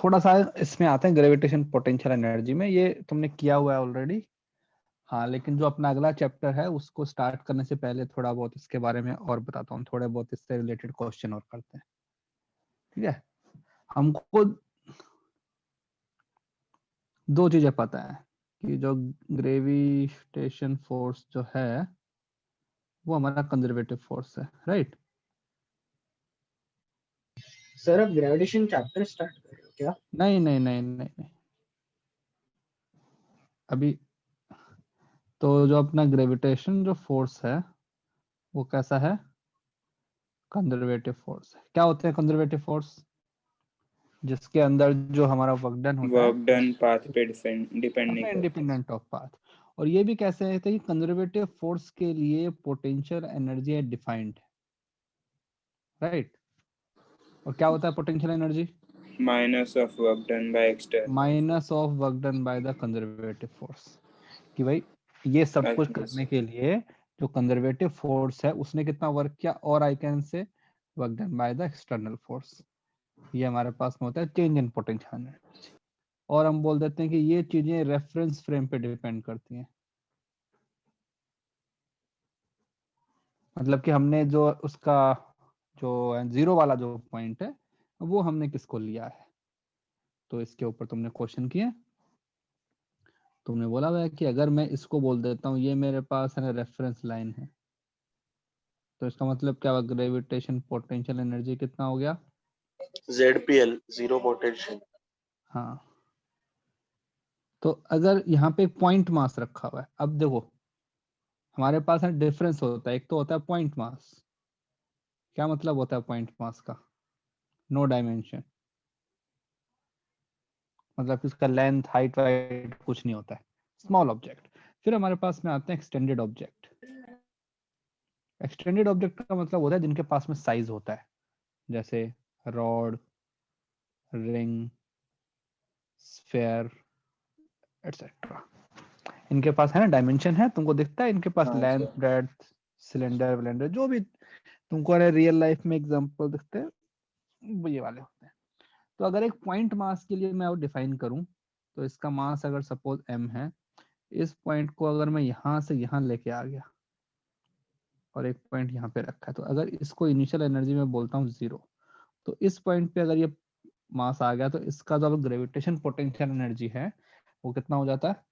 थोड़ा सा इसमें आते हैं ग्रेविटेशन पोटेंशियल एनर्जी में, ये तुमने किया हुआ है ऑलरेडी। हाँ, लेकिन जो अपना अगला चैप्टर है उसको स्टार्ट करने से पहले थोड़ा बहुत इसके बारे में और बताता हूँ, थोड़े बहुत इससे रिलेटेड क्वेश्चन और करते हैं, ठीक है। हमको दो चीजें पता है कि जो ग्रेविटेशन फोर्स जो है वो हमारा कंजर्वेटिव फोर्स है, राइट। सर अब ग्रेविटेशन चैप्टर स्टार्ट कर रहे हो क्या? नहीं नहीं नहीं नहीं नहीं, अभी तो जो अपना ग्रेविटेशन जो फोर्स है वो कैसा है, कंजर्वेटिव फोर्स है। क्या होते हैं कंजर्वेटिव फोर्स, जिसके अंदर जो हमारा वर्क डन होता है वर्क डन पाथ पे डिपेंड नहीं करता। Independent of path. और ये भी कैसे है कि कंजर्वेटिव फोर्स के लिए पोटेंशियल एनर्जी है डिफाइंड, राइट। और क्या होता है potential energy, minus of work done by external, minus of work done by the conservative force. कि भाई ये सब कुछ करने के लिए जो कंजर्वेटिव फोर्स है उसने कितना वर्क किया, और I can say work done by the external force. ये हमारे पास में होता है चेंज इन पोटेंशियल एनर्जी। और हम बोल देते हैं कि ये चीजें रेफरेंस फ्रेम पे डिपेंड करती हैं। मतलब कि हमने जो उसका जो जीरो वाला जो पॉइंट है वो हमने किसको लिया है, तो इसके ऊपर तुमने क्वेश्चन किए। तुमने बोला हुआ है कि अगर मैं इसको बोल देता हूँ ये मेरे पास है ना रेफरेंस लाइन है, तो इसका मतलब क्या हुआ, ग्रेविटेशन पोटेंशियल एनर्जी कितना हो गया, ZPL, जीरो पोटेंशियल। हाँ। तो अगर यहाँ पे एक पॉइंट मास रखा हुआ है, अब देखो हमारे पास है डिफरेंस होता है, एक तो होता है पॉइंट मास। क्या मतलब होता है पॉइंट मास का, नो डायमेंशन, मतलब कि उसका लेंथ हाइट वाइट कुछ नहीं होता है, स्मॉल ऑब्जेक्ट। फिर हमारे पास में आते हैं एक्सटेंडेड ऑब्जेक्ट। एक्सटेंडेड ऑब्जेक्ट का मतलब होता है जिनके पास में साइज होता है, जैसे रॉड, रिंग, स्फेयर एटसेट्रा। इनके पास है ना डायमेंशन है, तुमको दिखता है इनके पास हाँ लेंथ सर। ब्रेड्थ सिलेंडर विलेंडर जो भी तुमको रियल लाइफ में एग्जांपल दिखते हैं वो ये वाले होते हैं। तो अगर एक पॉइंट मास के लिए मैं और डिफाइन करूं, तो इसका मास अगर सपोज m है, इस पॉइंट को अगर मैं यहाँ से यहाँ लेके आ गया और एक पॉइंट यहाँ पे रखा है, तो अगर इसको इनिशियल एनर्जी में बोलता हूँ 0, तो इस पॉइंट पे अगर ये मास आ गया तो इसका जो ग्रेविटेशन पोटेंशियल एनर्जी है वो कितना हो जाता है,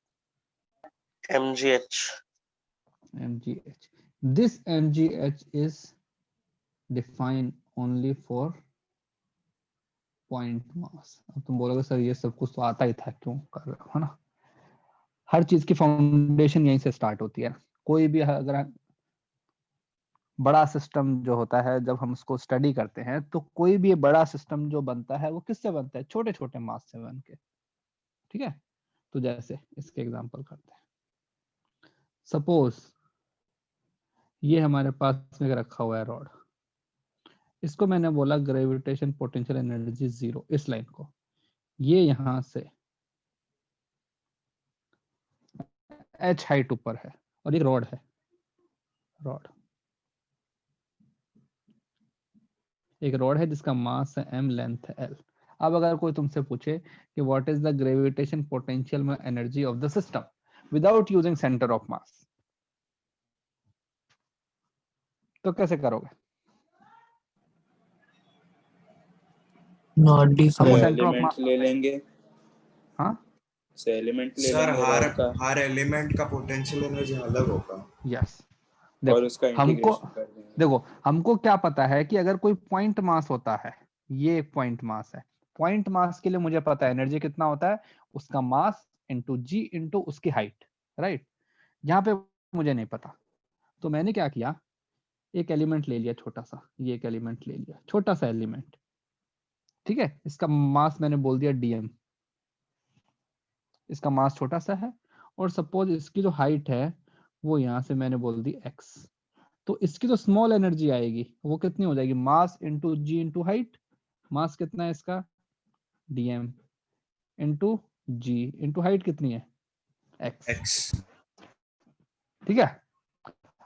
MGH। mgh. This mgh is defined only for point mass. अब तुम बोलोगे सर ये सब कुछ तो आता ही था, क्यों कर रहे हो, है ना। हर चीज की फाउंडेशन यहीं से स्टार्ट होती है। कोई भी अगर बड़ा सिस्टम जो होता है जब हम उसको स्टडी करते हैं, तो कोई भी बड़ा सिस्टम जो बनता है वो किससे बनता है, छोटे छोटे मास से बन के, ठीक है। तो जैसे इसके एग्जांपल करते हैं, सपोज ये हमारे पास में रखा हुआ है रॉड, इसको मैंने बोला ग्रेविटेशन पोटेंशियल एनर्जी 0, इस लाइन को, ये यहां से h हाइट ऊपर है और ये रॉड है, रॉड एक रॉड है जिसका मास है m, लेंथ है l। अब अगर कोई तुमसे पूछे कि what is the gravitation potential energy of the system without using centre of mass, तो कैसे करोगे। नॉट हमको डिफाइंड। सेंटर ऑफ एलिमेंट मास ले लेंगे, हाँ से एलिमेंट ले सर लेंगे रॉड का हर एलिमेंट का पोटेंशियल एनर्जी अलग होगा। यस। और देखो उसका हमको इंटीग्रेशन कर देंगे। देखो हमको क्या पता है कि अगर कोई पॉइंट मास होता है, ये एक पॉइंट मास है, पॉइंट मास के लिए मुझे पता है एनर्जी कितना होता है, उसका मास इंटू जी इंटू उसकी हाइट, राइट। यहाँ पे मुझे नहीं पता, तो मैंने क्या किया, एक एलिमेंट ले लिया छोटा सा, ये एक एलिमेंट ले लिया छोटा सा एलिमेंट, ठीक है। इसका मास मैंने बोल दिया डीएम, इसका मास छोटा सा है, और सपोज इसकी जो हाइट है वो यहाँ से मैंने बोल दी एक्स, तो इसकी जो स्मॉल एनर्जी आएगी वो कितनी हो जाएगी, mass into g into height. मास कितना है इसका DM into g into height कितनी है एक्स, एक्स। ठीक है।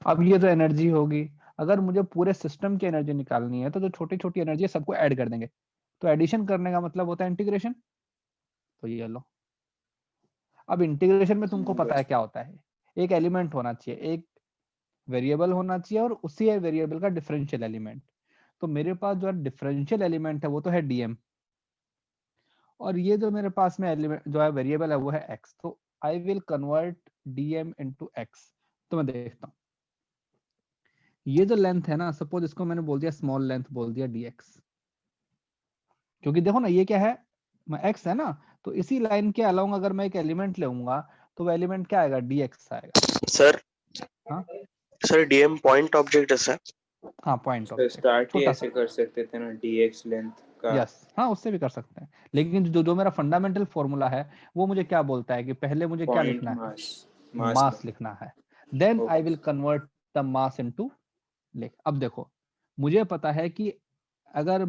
अब ये जो एनर्जी होगी, अगर मुझे पूरे सिस्टम की एनर्जी निकालनी है तो जो छोटी छोटी एनर्जी है सबको ऐड कर देंगे, तो एडिशन करने का मतलब होता है इंटीग्रेशन, तो ये लो। अब इंटीग्रेशन में तुमको पता है क्या होता है, एक एलिमेंट होना चाहिए, एक वेरिएबल होना चाहिए और उसी वेरिएबल का डिफरेंशियल एलिमेंट। तो मेरे पास जो डिफरेंशियल एलिमेंट है वो तो है डीएम, और ये जो मेरे पास में एलिमेंट जो है वेरिएबल है वो है एक्स। तो I will convert DM into x. तो मैं देखता हूँ ये जो लेंथ है ना, सपोज इसको मैंने बोल दिया स्मॉल लेंथ, बोल दिया dx, क्योंकि देखो ना ये क्या है, x है ना, तो इसी लाइन के अलाउंग अगर मैं एक एलिमेंट लूंगा तो वो एलिमेंट क्या आएगा, dx आएगा। सर हाँ सर डीएम पॉइंट ऑब्जेक्ट है सर। हाँ, पॉइंट तो ऑब्जेक्ट स्टार्ट ही छोटा ऐसे सा। कर सकते थे ना, dx लेंथ का। यस, हाँ उससे भी कर सकते हैं, लेकिन जो जो मेरा फंडामेंटल फॉर्मूला है वो मुझे क्या बोलता है कि पहले मुझे क्या पॉइंट लिखना है, मास मास लिखना है, then I okay. Will convert the mass into length. अब देखो मुझे पता है कि अगर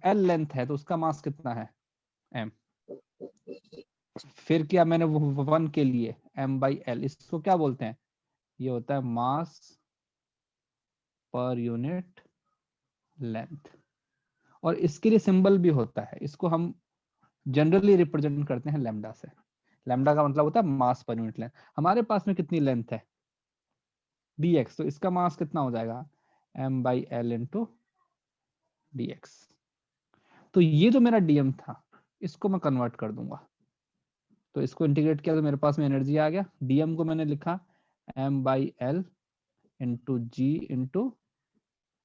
एल लेंथ है तो उसका मास कितना है, m। फिर क्या मैंने 1 के लिए m/l, इसको क्या बोलते हैं, ये होता है मास पर यूनिट लेंथ। और इसके लिए सिंबल भी होता है, इसको हम जनरली रिप्रेजेंट करते हैं लैम्डा से। लैम्डा का मतलब होता है मास पर यूनिट लेंथ। हमारे पास में कितनी लेंथ है, dx, तो इसका मास कितना हो जाएगा, m/l इंटू dx। तो ये जो मेरा dm था इसको मैं कन्वर्ट कर दूंगा, तो इसको इंटीग्रेट किया तो मेरे पास में एनर्जी आ गया। dm को मैंने लिखा m/l into g into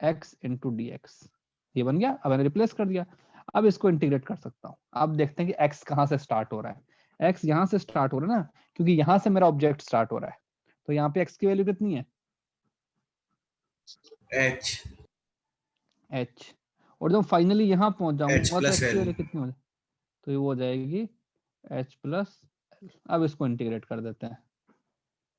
x into d x, ये बन गया। अब मैंने रिप्लेस कर दिया, अब इसको इंटीग्रेट कर सकता हूँ। अब देखते हैं कि x कहाँ से स्टार्ट हो रहा है, x यहाँ से स्टार्ट हो रहा है ना, क्योंकि यहाँ से मेरा ऑब्जेक्ट स्टार्ट हो रहा है। तो यहाँ पे x की वैल्यू कितनी है, h h, और जब फाइनली यहाँ पहुंच h जाऊंगा तो plus x की l। वैल्यू कितनी हो, तो ये हो जाएगी h प्लस l। अब इसको इंटीग्रेट कर देते हैं,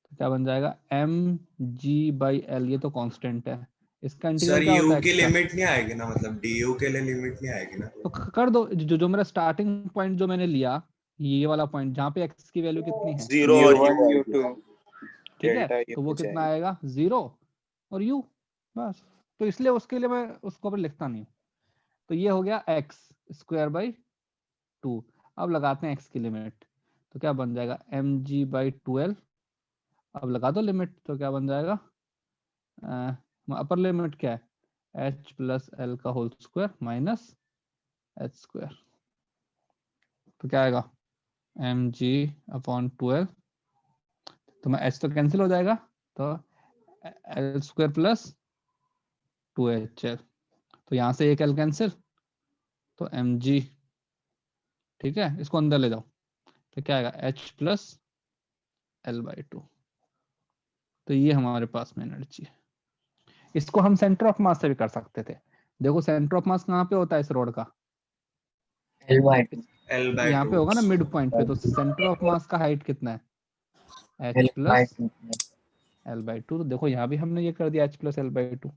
तो क्या बन जाएगा mg/l, ये तो कांस्टेंट है, इसका सर इंटीग्रल क्या u होता है की x का, लिमिट नहीं आएगी ना, मतलब du के लिए लिमिट नहीं आएगी ना। तो कर दो। जो मेरा स्टार्टिंग पॉइंट जो मैंने लिया, ये वाला पॉइंट जहाँ पे x की वैल्यू कितनी है, जीरो और u1 यू u2 ठीक है, डेल्टा तो u वो बच कितना जाएगा। आएगा 0 और u, बस। तो इसलिए उसके लिए मैं उसको पर लिखता नहीं। तो ये हो गया x²/2। अब लगाते हैं x की लिमिट, तो क्या बन जाएगा mg/12। अब लगा दो लिमिट, तो क्या बन जाएगा, अपर लिमिट क्या है, h प्लस l का whole square minus h square. तो क्या आएगा mg/12, तो मैं h तो कैंसिल हो जाएगा, तो l स्क्वायर प्लस 2hL, तो यहाँ से एक l कैंसिल, तो mg, ठीक है, इसको अंदर ले जाओ, तो क्या आएगा h प्लस l/2। तो ये हमारे पास में एनर्जी है। इसको हम सेंटर ऑफ मास से भी कर सकते थे। देखो सेंटर ऑफ मास कहाँ पे होता है इस रोड का, यहाँ पे l/2। होगा ना मिड पॉइंट पे। तो सेंटर ऑफ मास का हाइट कितना है, h प्लस l/2। तो देखो यहाँ भी हमने ये कर दिया h प्लस l/2।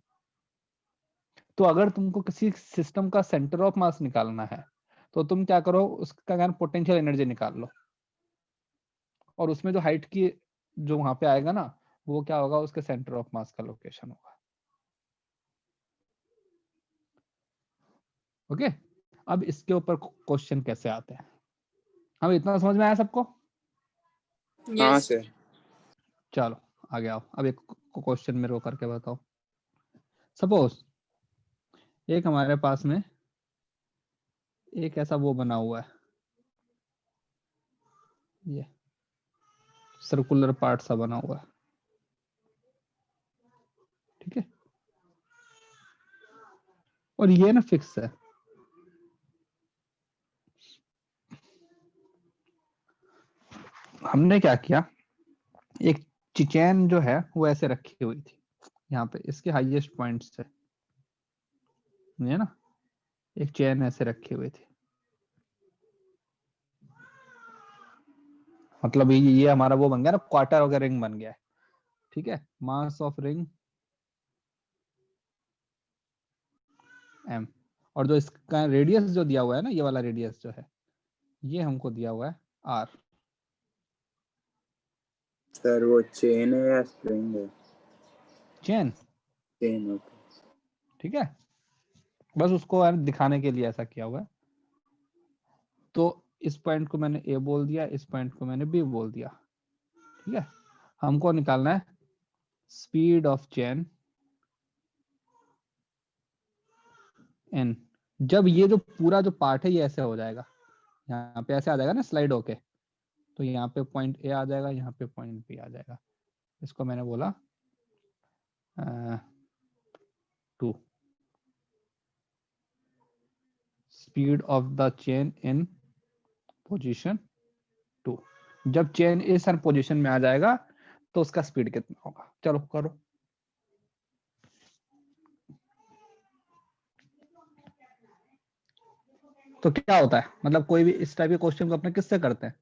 तो अगर तुमको किसी सिस्टम का सेंटर ऑफ मास निकालना है तो तुम क्या करो, उसका ज्ञान पोटेंशियल एनर्जी निकाल लो, और उसमें जो हाइट की जो वहां पे आएगा ना, वो क्या होगा, उसके सेंटर ऑफ मास का लोकेशन होगा। ओके, अब इसके ऊपर क्वेश्चन कैसे आते हैं, हम इतना समझ में आया सबको, हाँ Yes. सर। चलो आगे आओ। अब एक क्वेश्चन मेरे को करके बताओ। सपोज एक हमारे पास में एक ऐसा वो बना हुआ है, ये सर्कुलर पार्ट सा बना हुआ है, ठीक है, और ये ना फिक्स है। हमने क्या किया, एक चेन जो है वो ऐसे रखी हुई थी यहाँ पे, इसके हाईएस्ट पॉइंट से, है ना, एक चेन ऐसे रखी हुई थी। मतलब ये हमारा वो बन गया ना, क्वार्टर ऑफ रिंग बन गया है, ठीक है। मास ऑफ रिंग m, और जो इसका रेडियस जो दिया हुआ है ना, ये वाला रेडियस जो है, ये हमको दिया हुआ है r। सर वो चेन है या स्प्रिंग है? Chain, chain, okay. ठीक है, बस उसको दिखाने के लिए ऐसा किया हुआ है। तो इस पॉइंट को मैंने ए बोल दिया, इस पॉइंट को मैंने बी बोल दिया, ठीक है। हमको निकालना है स्पीड ऑफ चेन एन। जब ये जो पूरा जो पार्ट है ये ऐसे हो जाएगा, यहाँ पे ऐसे आ जाएगा ना स्लाइड होके, तो यहाँ पे पॉइंट ए आ जाएगा, यहाँ पे पॉइंट बी आ जाएगा। इसको मैंने बोला 2 speed of the chain in position 2। जब चेन इस पोजीशन में आ जाएगा तो उसका स्पीड कितना होगा। चलो करो। तो क्या होता है, मतलब कोई भी इस टाइप के क्वेश्चन को अपने किससे करते हैं।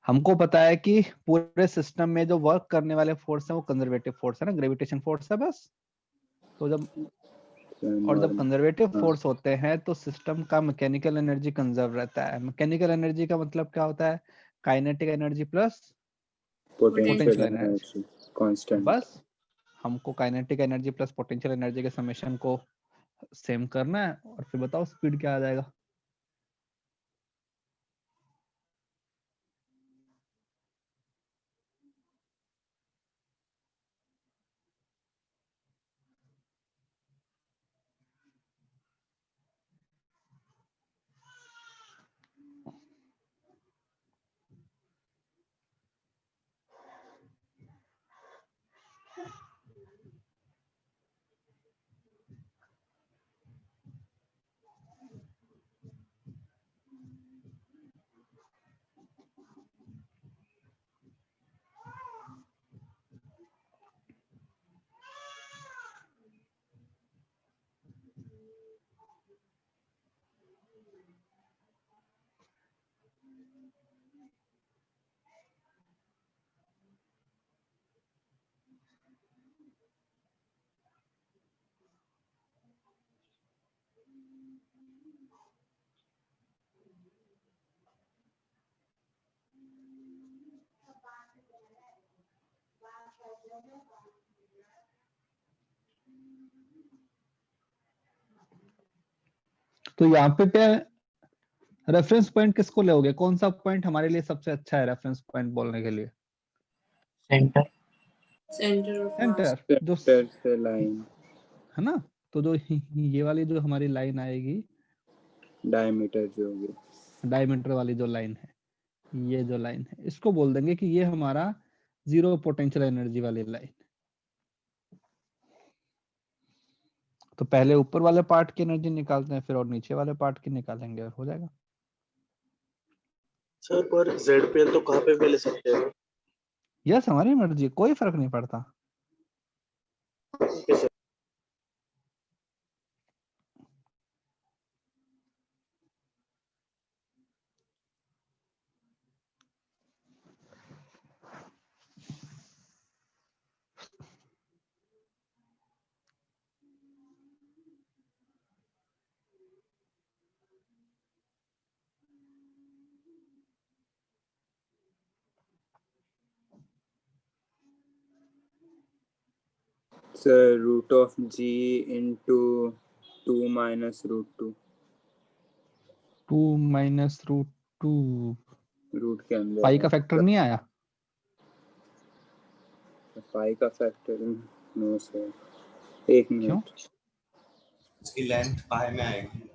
हमको पता है कि पूरे सिस्टम में जो वर्क करने वाले फोर्स है वो कंजर्वेटिव फोर्स है ना, ग्रेविटेशन फोर्स है बस। तो जब कंजर्वेटिव फोर्स होते हैं तो सिस्टम का मैकेनिकल एनर्जी कंजर्व रहता है। मैकेनिकल एनर्जी का मतलब क्या होता है, kinetic energy plus potential energy constant. बस हमको kinetic energy plus potential energy के समेशन को सेम करना है और फिर बताओ स्पीड क्या आ जाएगा। तो यहाँ पे रेफरेंस पॉइंट किसको लोगे, कौन सा पॉइंट हमारे लिए सबसे अच्छा है रेफरेंस पॉइंट बोलने के लिए। सेंटर सेंटर जो से लाइन है ना, तो जो ये वाली जो हमारी लाइन आएगी, डायमीटर जो होगी, डायमीटर वाली जो लाइन है, ये जो लाइन है इसको बोल देंगे कि ये हमारा जीरो पोटेंशियल एनर्जी वाली लाइन। तो पहले ऊपर वाले पार्ट की एनर्जी निकालते हैं, फिर और नीचे वाले पार्ट की निकालेंगे और हो जाएगा। सर पर ZPL तो कहाँ पे भी ले सकते हैं। यस, हमारी मर्जी, कोई फर्क नहीं पड़ता। Sir root of G into 2 minus root 2। 2 minus root 2 root के अंदर पाई का फैक्टर नहीं आया। पाई का फैक्टर नो सर, एक मिनट। उसकी लेंथ पाई में आएगी।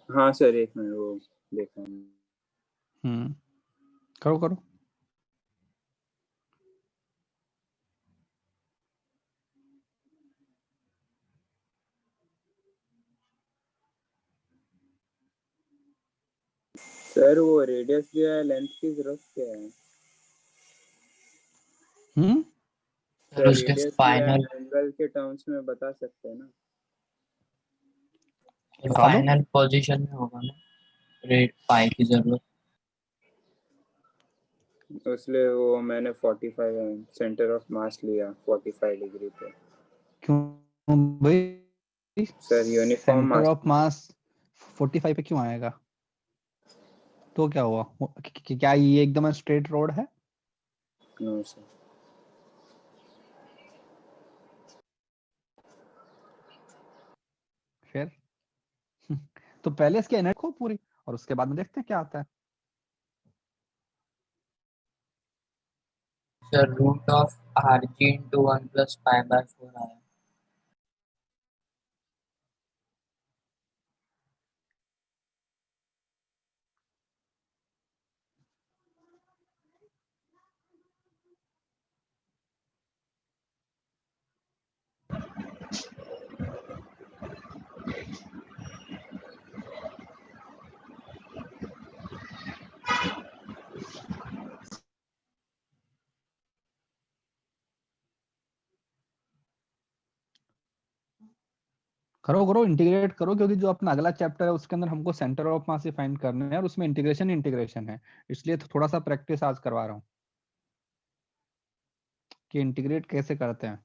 हाँ सर एक मिनट, वो देखा। करो करो। सर वो रेडियस दिया है, लेंथ की जरूरत क्या है। सर उसके रेडियस फाइनल एंगल के टर्म्स में बता सकते हैं ना। फाइनल पोजीशन में होगा ना रेट पाई की जरूरत। इसलिए वो मैंने 45 सेंटर ऑफ मास लिया 45 डिग्री पे। क्यों भाई, sir uniform centre mass of mass 45 पे क्यों आएगा, तो क्या हुआ, क्या ये एकदम स्ट्रेट रोड है। No sir. फिर तो पहले इसकी एनर्जी को पूरी और उसके बाद में देखते हैं क्या आता है। Sir root of RG into 1 plus pi by 4 आया। करो करो इंटीग्रेट करो, क्योंकि जो अपना अगला चैप्टर है उसके अंदर हमको centre of mass he find करना है और उसमें इंटीग्रेशन इंटीग्रेशन है, इसलिए तो थोड़ा सा प्रैक्टिस आज करवा रहा हूँ कि इंटीग्रेट कैसे करते हैं।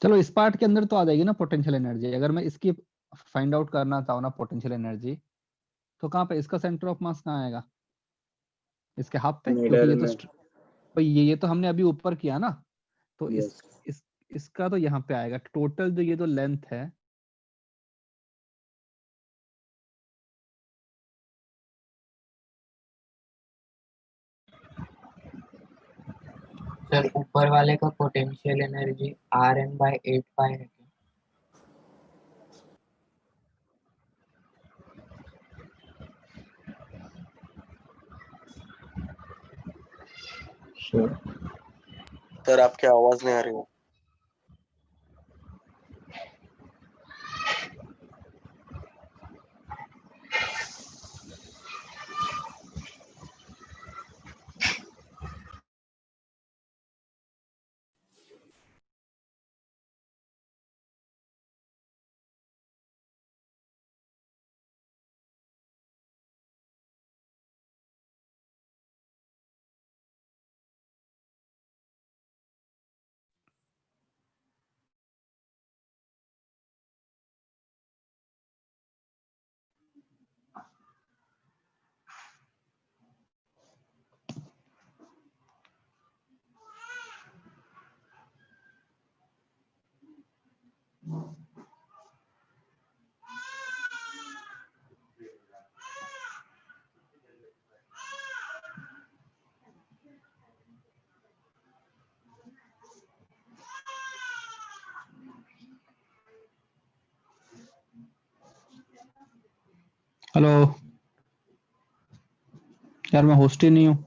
चलो इस पार्ट के अंदर तो आ जाएगी ना पोटेंशियल एनर्जी। अगर मैं इसकी फाइंड आउट करना चाहूँ ना पोटेंशियल एनर्जी, तो कहाँ पे इसका सेंटर ऑफ मास कहाँ आएगा? इसके हाफ पे, क्योंकि मिडल ये तो में। भाई ये तो हमने अभी ऊपर किया ना, तो यस। इस इसका तो यहाँ पे आएगा टोटल जो ये जो लेंथ है। सर ऊपर वाले का पोटेंशियल एनर्जी Rn/8 pi है क्या? सर आपकी आवाज नहीं आ रही है। हेलो यार, मैं होस्ट ही नहीं हूँ।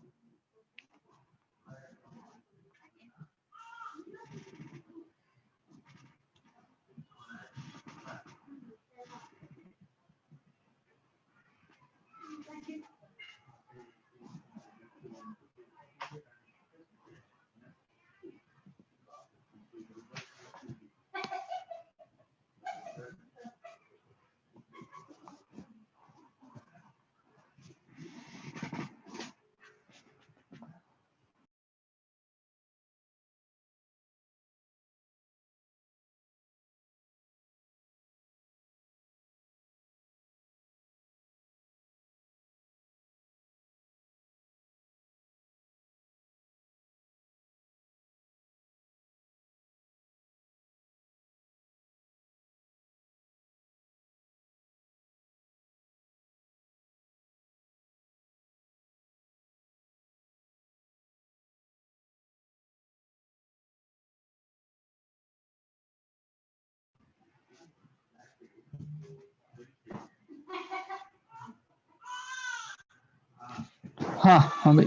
हाँ हाँ भाई,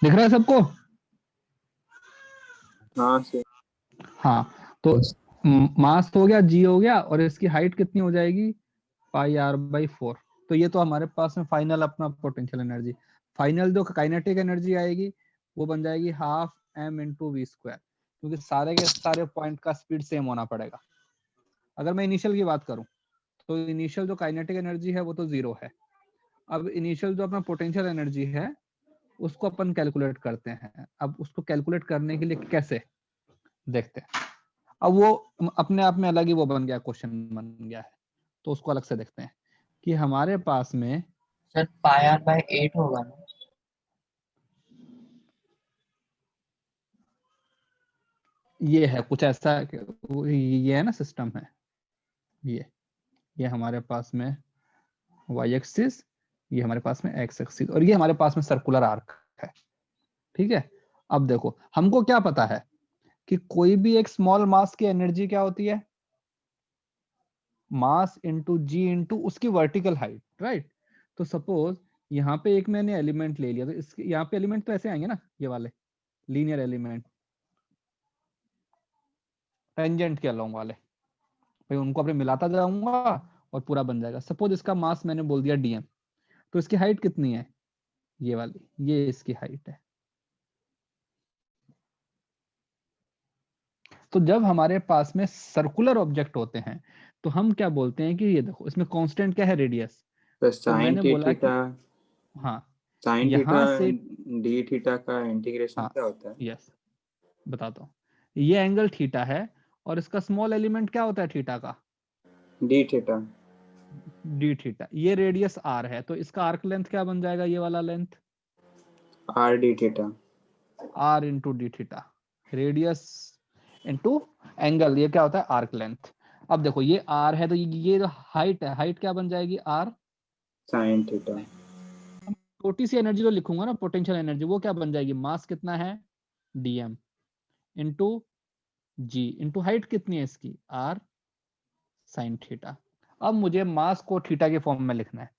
दिख रहा है सबको? हाँ सर। हाँ, तो मास हो गया, जी हो गया, और इसकी हाइट कितनी हो जाएगी, पाई आर बाई 4। तो ये तो हमारे पास में फाइनल अपना पोटेंशियल एनर्जी। फाइनल जो काइनेटिक एनर्जी आएगी वो बन जाएगी half M into V square, क्योंकि सारे के सारे पॉइंट का स्पीड सेम होना पड़ेगा। अगर मैं इनिशियल की बात करूं तो इनिशियल जो काइनेटिक एनर्जी है वो तो 0 है। अब इनिशियल जो अपना पोटेंशियल एनर्जी है उसको अपन कैलकुलेट करते हैं। अब उसको कैलकुलेट करने के लिए कैसे, देखते हैं। अब वो अपने आप में अलग ही वो बन गया, क्वेश्चन बन गया है, तो उसको अलग से देखते हैं कि हमारे पास में सर पाई आर बाय 8 होगा ना? ये है कुछ ऐसा, ये है ना सिस्टम है, ये हमारे पास में y एक्सिस, ये हमारे पास में x एक्सिस, और ये हमारे पास में सर्कुलर आर्क है। ठीक है, अब देखो हमको क्या पता है कि कोई भी एक स्मॉल मास की एनर्जी क्या होती है, मास इंटू जी इंटू उसकी वर्टिकल हाइट, राइट। तो सपोज यहाँ पे एक मैंने एलिमेंट ले लिया, तो इसके यहाँ पे एलिमेंट तो ऐसे आएंगे ना, ये वाले लीनियर एलिमेंट टेंजेंट के अलोंग वाले, भाई उनको अपने मिलाता जाऊंगा और पूरा बन जाएगा। सपोज इसका मास मैंने बोल दिया डीएम, तो इसकी हाइट कितनी है, ये वाली, ये इसकी हाइट है। तो जब हमारे पास में सर्कुलर ऑब्जेक्ट होते हैं तो हम क्या बोलते हैं कि ये देखो इसमें कांस्टेंट क्या है, रेडियस। तो तो साइन मैंने बोला कि थीटा, हाँ, साइन थीटा यहाँ से, डी थीटा का इंटीग्रेशन हाँ क्या होता है? यस, बताता हूँ। ये एंगल थीटा है और इसका स्मॉल एलिमेंट क्या होता है थीटा का, डी थीटा। D theta. ये रेडियस आर है, तो इसका आर्क लेंथ क्या बन जाएगा, ये वाला length R D theta. R into D theta, radius into angle, ये क्या होता है आर्क लेंथ। अब देखो ये आर है, तो ये जो हाइट है, हाइट क्या बन जाएगी आर साइन थीटा। छोटी सी एनर्जी जो लिखूंगा ना पोटेंशियल एनर्जी, वो क्या बन जाएगी, मास कितना है DM into g into height कितनी है इसकी आर साइन थीटा। अब मुझे मास को थीटा के फॉर्म में लिखना है,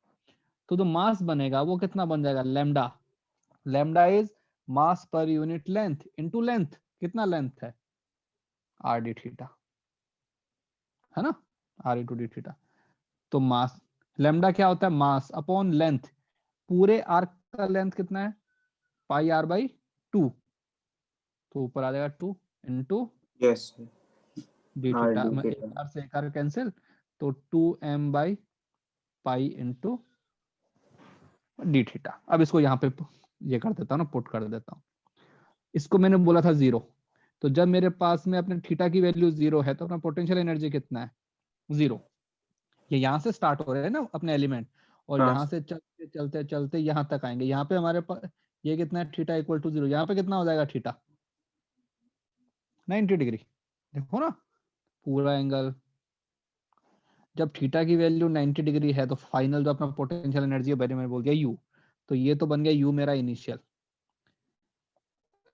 तो जो मास बनेगा वो कितना बन जाएगा, lambda. Lambda is mass per unit length into length, कितना लेंथ है आर डी थीटा, है ना, आर इंटू डी थीटा। तो मास लैम्डा क्या होता है, मास अपॉन लेंथ, पूरे आर्क का लेंथ कितना है पाई आर बाई 2, तो ऊपर आ जाएगा 2 into yes, D R theta, D एक थीटा। आर से एक आर कैंसिल, तो 2m by pi into D theta. अब इसको यहाँ पे ये कर देता हूँ ना, पुट कर देता हूँ। इसको मैंने बोला था 0, तो जब मेरे पास में अपने थीटा की वैल्यू 0 है तो अपना पोटेंशियल एनर्जी कितना है 0। ये यहाँ से स्टार्ट हो रहे हैं ना अपने एलिमेंट, और हाँ यहाँ से चलते चलते चलते यहाँ तक आएंगे। यहाँ पे हमारे पास ये कितना है थीटा इक्वल टू 0, यहाँ पे कितना हो जाएगा थीटा 90 डिग्री। देखो ना पूरा एंगल, जब थीटा की वैल्यू 90 डिग्री है तो फाइनल जो अपना पोटेंशियल एनर्जी है मैंने बोल दिया यू, तो ये तो बन गया यू मेरा इनिशियल।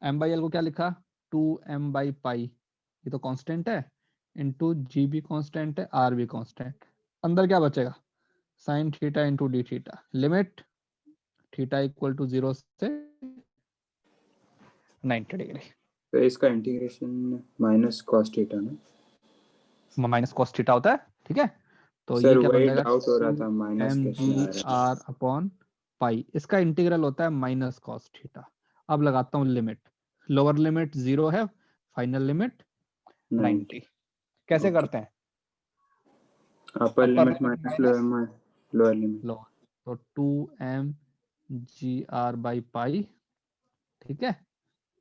एम बाई एल को क्या लिखा 2m बाई पाई, ये तो कांस्टेंट है, इंटू जी भी कांस्टेंट है, आर भी कांस्टेंट। अंदर क्या बचेगा sine theta into D theta, limit theta equal to 0 से 90 डिग्री, तो इसका इंटीग्रेशन माइनस कॉस थीटा ना। माइनस कॉस थीटा होता है। ठीक है, तो ये सर क्या बन वही जाएगा डाउट हो रहा था, माइनस एम कैसे जी आ रहा है? आर अपॉन पाई, इसका इंटीग्रल होता है माइनस कॉस थीटा। अब लगाता हूँ लिमिट, लोअर लिमिट 0 है, फाइनल लिमिट 90। कैसे ओके, करते हैं, upper upper limit limit minus minus lower limit. Lower, तो 2m ji R by pi. ठीक है,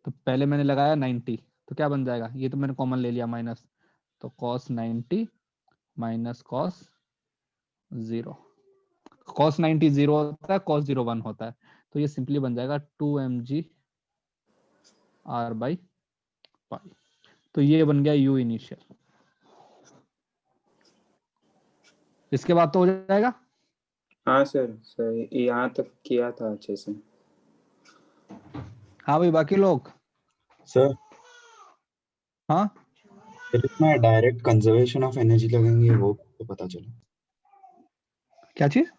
तो पहले मैंने लगाया 90, तो क्या बन जाएगा, ये तो मैंने कॉमन ले लिया माइनस, तो cos 90 माइनस cos 0, cos 90 0 होता है, cos 0 1 होता है, तो ये सिंपली बन जाएगा 2mg r बाई पाई। तो ये बन गया u इनिशियल। इसके बाद तो हो जाएगा। हाँ सर, सही, यहाँ तक किया था अच्छे से। हाँ भाई बाकी लोग, सर हाँ फिर इसमें डायरेक्ट कंजर्वेशन ऑफ एनर्जी लगेंगे, वो तो पता चला। क्या चीज,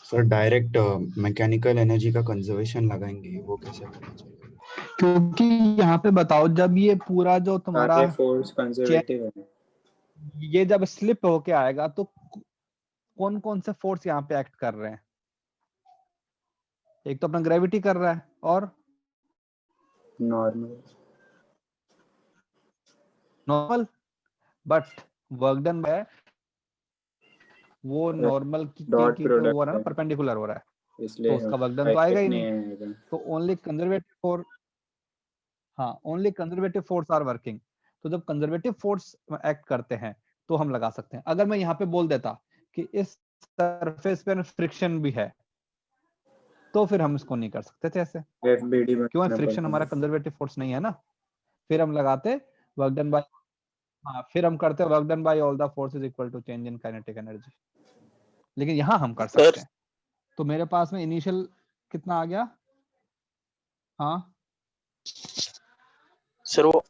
सर डायरेक्ट मैकेनिकल एनर्जी का कंजर्वेशन लगाएंगे, वो कैसे पता चलेगा? क्योंकि यहाँ पे बताओ, जब ये पूरा जो तुम्हारा सारे फोर्स कंजर्वेटिव है। ये जब स्लिप होके आएगा तो कौन कौन से फोर्स यहाँ पे एक्ट कर रहे हैं? एक तो अपना ग्रेविटी कर रहा है, और normal normal, but work done bye वो नॉर्मल डॉट की तो वो है प्रोडक्ट ना, है, परपेंडिकुलर हो रहा है, तो इसलिए उसका वर्क डन तो आएगा ही नहीं नहीं। आएगा। तो ओनली कंजर्वेटिव फोर्स, हाँ only conservative force are working. तो जब कंजर्वेटिव फोर्स एक्ट करते हैं तो हम लगा सकते हैं। अगर मैं यहाँ पे बोल देता कि इस सरफेस पे फ्रिक्शन भी है, तो फिर हम इसको नहीं कर सकते थे ऐसे, एफबीडी क्यों है? बनाना फ्रिक्शन हमारा पड़ेगा। कंजर्वेटिव फोर्स नहीं है ना। फिर हम लगाते वर्क डन बाय, हाँ फिर हम करते work done by all the forces equal to change in kinetic energy. लेकिन यहाँ हम कर सर सकते हैं। तो मेरे पास में इनिशियल कितना आ गया? हाँ, सर वो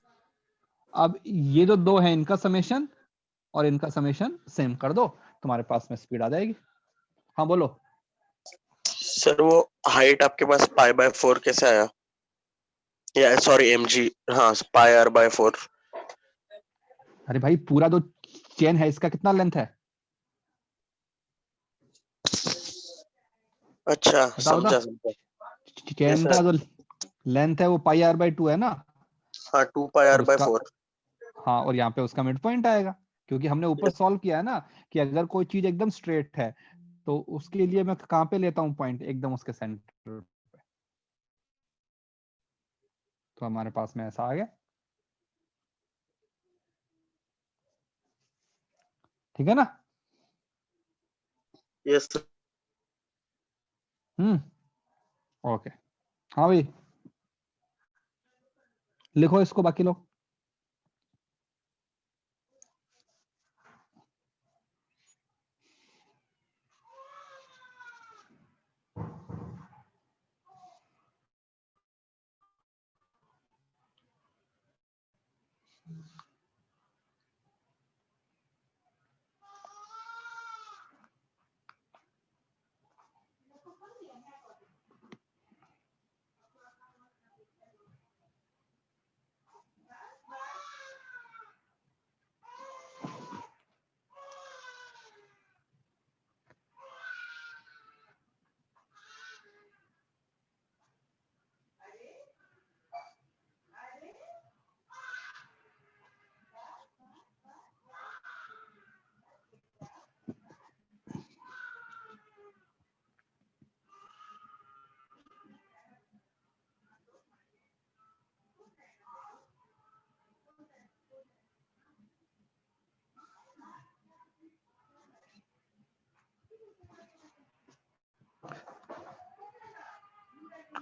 अब ये जो दो है इनका समेशन और इनका समेशन सेम कर दो, तुम्हारे पास में स्पीड आ जाएगी। हाँ बोलो। सर वो हाइट आपके पास पाई बाय 4 कैसे आया? या सॉरी mg, हाँ पाई r बाय 4। अरे भाई, पूरा जो चेन है इसका कितना लेंथ है? अच्छा बताओ समझा बता। समझा। यस चेन का सर, जो लेंथ है वो पाई आर बाई 2 है ना, हाँ 2 पाई और r बाय उसका, 4। हाँ और यहाँ पे उसका मिड पॉइंट आएगा, क्योंकि हमने ऊपर सॉल्व किया है ना कि अगर कोई चीज एकदम स्ट्रेट है तो उसके लिए मैं कहाँ पे लेता हूँ पॉइंट? एकदम उसके सेंटर पे। तो हमारे पास में ऐसा आ गया। ठीक है ना? Yes sir. ओके। हाँ भाई, लिखो इसको बाकी लोग।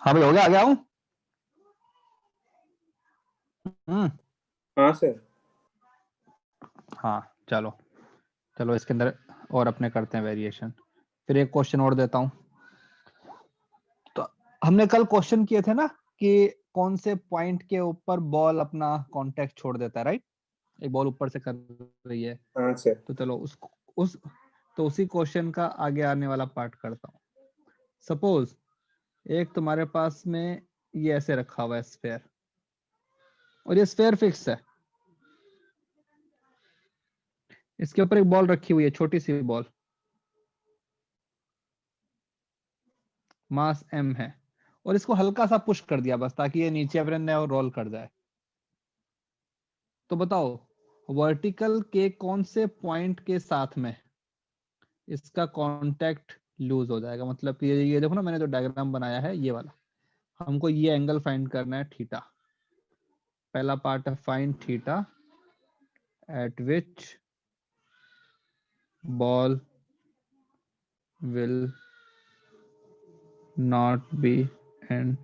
हाँ भाई, हो गया, आ गया हूँ। हाँ सर। हाँ चलो, चलो इसके अंदर और अपने करते हैं वेरिएशन। फिर एक क्वेश्चन और देता हूँ। तो हमने कल क्वेश्चन किए थे ना कि कौन से पॉइंट के ऊपर बॉल अपना कांटेक्ट छोड़ देता है, राइट? एक बॉल ऊपर से कर रही है, हाँ सर। तो चलो उस तो उसी क्वेश्चन का आगे आने वाला पार्ट करता हूँ। सपोज एक तुम्हारे पास में ये ऐसे रखा हुआ है स्फेयर, और ये स्फेयर फिक्स है, इसके ऊपर एक बॉल रखी हुई है, छोटी सी बॉल, मास m है, और इसको हल्का सा पुश कर दिया बस, ताकि ये नीचे अपने और रोल कर जाए। तो बताओ वर्टिकल के कौन से पॉइंट के साथ में इसका कांटेक्ट लूज हो जाएगा? मतलब कि ये देखो ना, मैंने जो डायग्राम बनाया है ये वाला, हमको ये एंगल फाइंड करना है, थीटा। पहला पार्ट है find theta eight which ball will not be in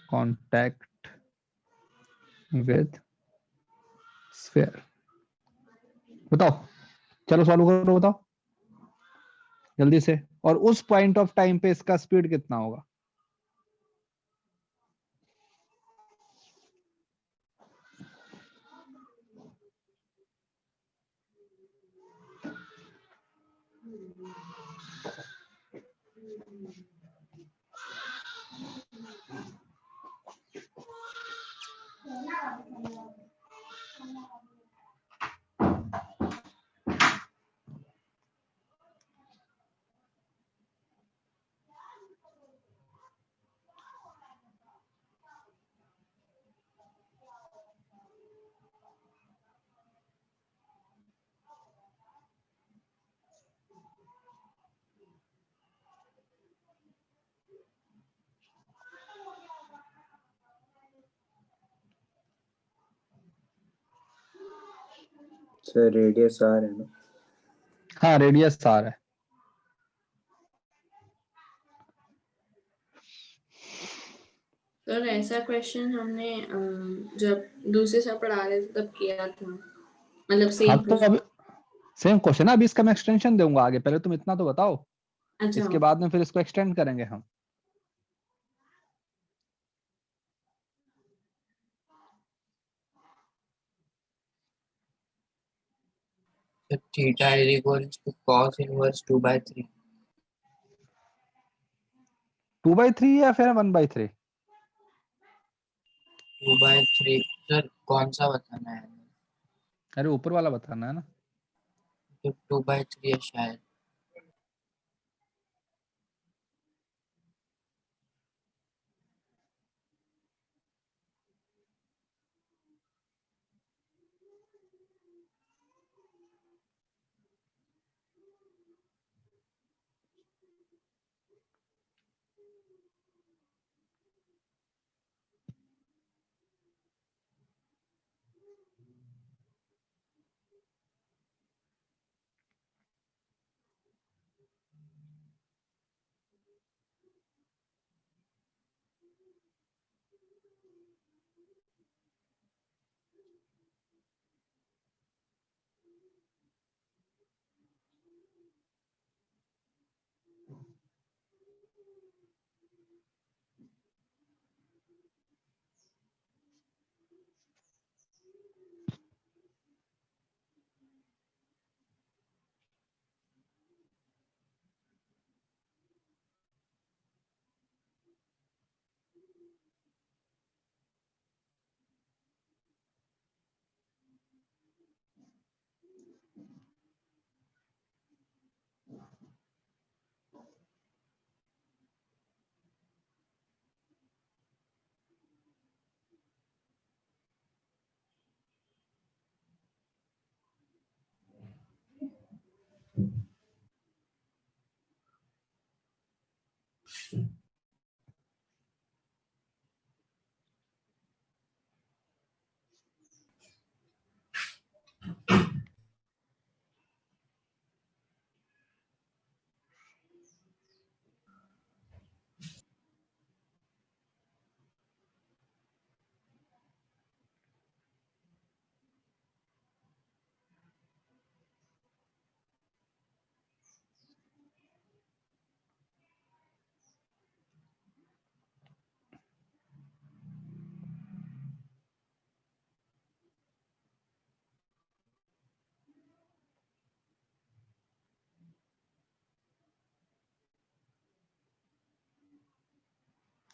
contact with sphere। बताओ, चलो सॉल्व करो, बताओ जल्दी से। और उस पॉइंट ऑफ टाइम पे इसका स्पीड कितना होगा? सर रेडियस आर है ना? हाँ रेडियस आर है। सर ऐसा क्वेश्चन हमने जब दूसरे से पढ़ा रहे थे तब किया था, मतलब हाँ सेम तो अब सेम क्वेश्चन है, अभी इसका मैं एक्सटेंशन दूंगा आगे, पहले तुम इतना तो बताओ, अच्छा इसके बाद में फिर इसको एक्सटेंड करेंगे हम। So theta is equals to cos inverse 2/3. 2/3 या फिर 1/3? 2/3 सर कौन सा बताना है? अरे ऊपर वाला बताना है ना। तो 2/3 है शायद।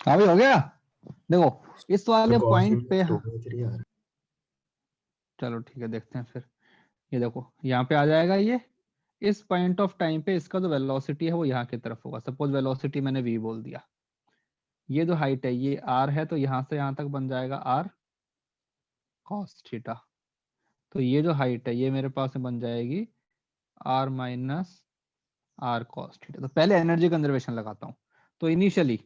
हाँ भी हो गया। देखो इस वाले cos पॉइंट पे, inverse 2/3 आ रहा है। चलो ठीक है देखते हैं फिर। ये देखो यहाँ पे आ जाएगा ये, इस पॉइंट ऑफ टाइम पे इसका जो वेलोसिटी है वो यहाँ की तरफ होगा। सपोज वेलोसिटी मैंने v बोल दिया, ये जो हाइट है ये r है, तो यहाँ से यहाँ तक बन जाएगा r cos थीटा। तो ये जो हाइट है ये मेरे पास में बन जाएगी r minus r cos theta. तो पहले एनर्जी कंजर्वेशन लगाता हूँ। तो इनिशियली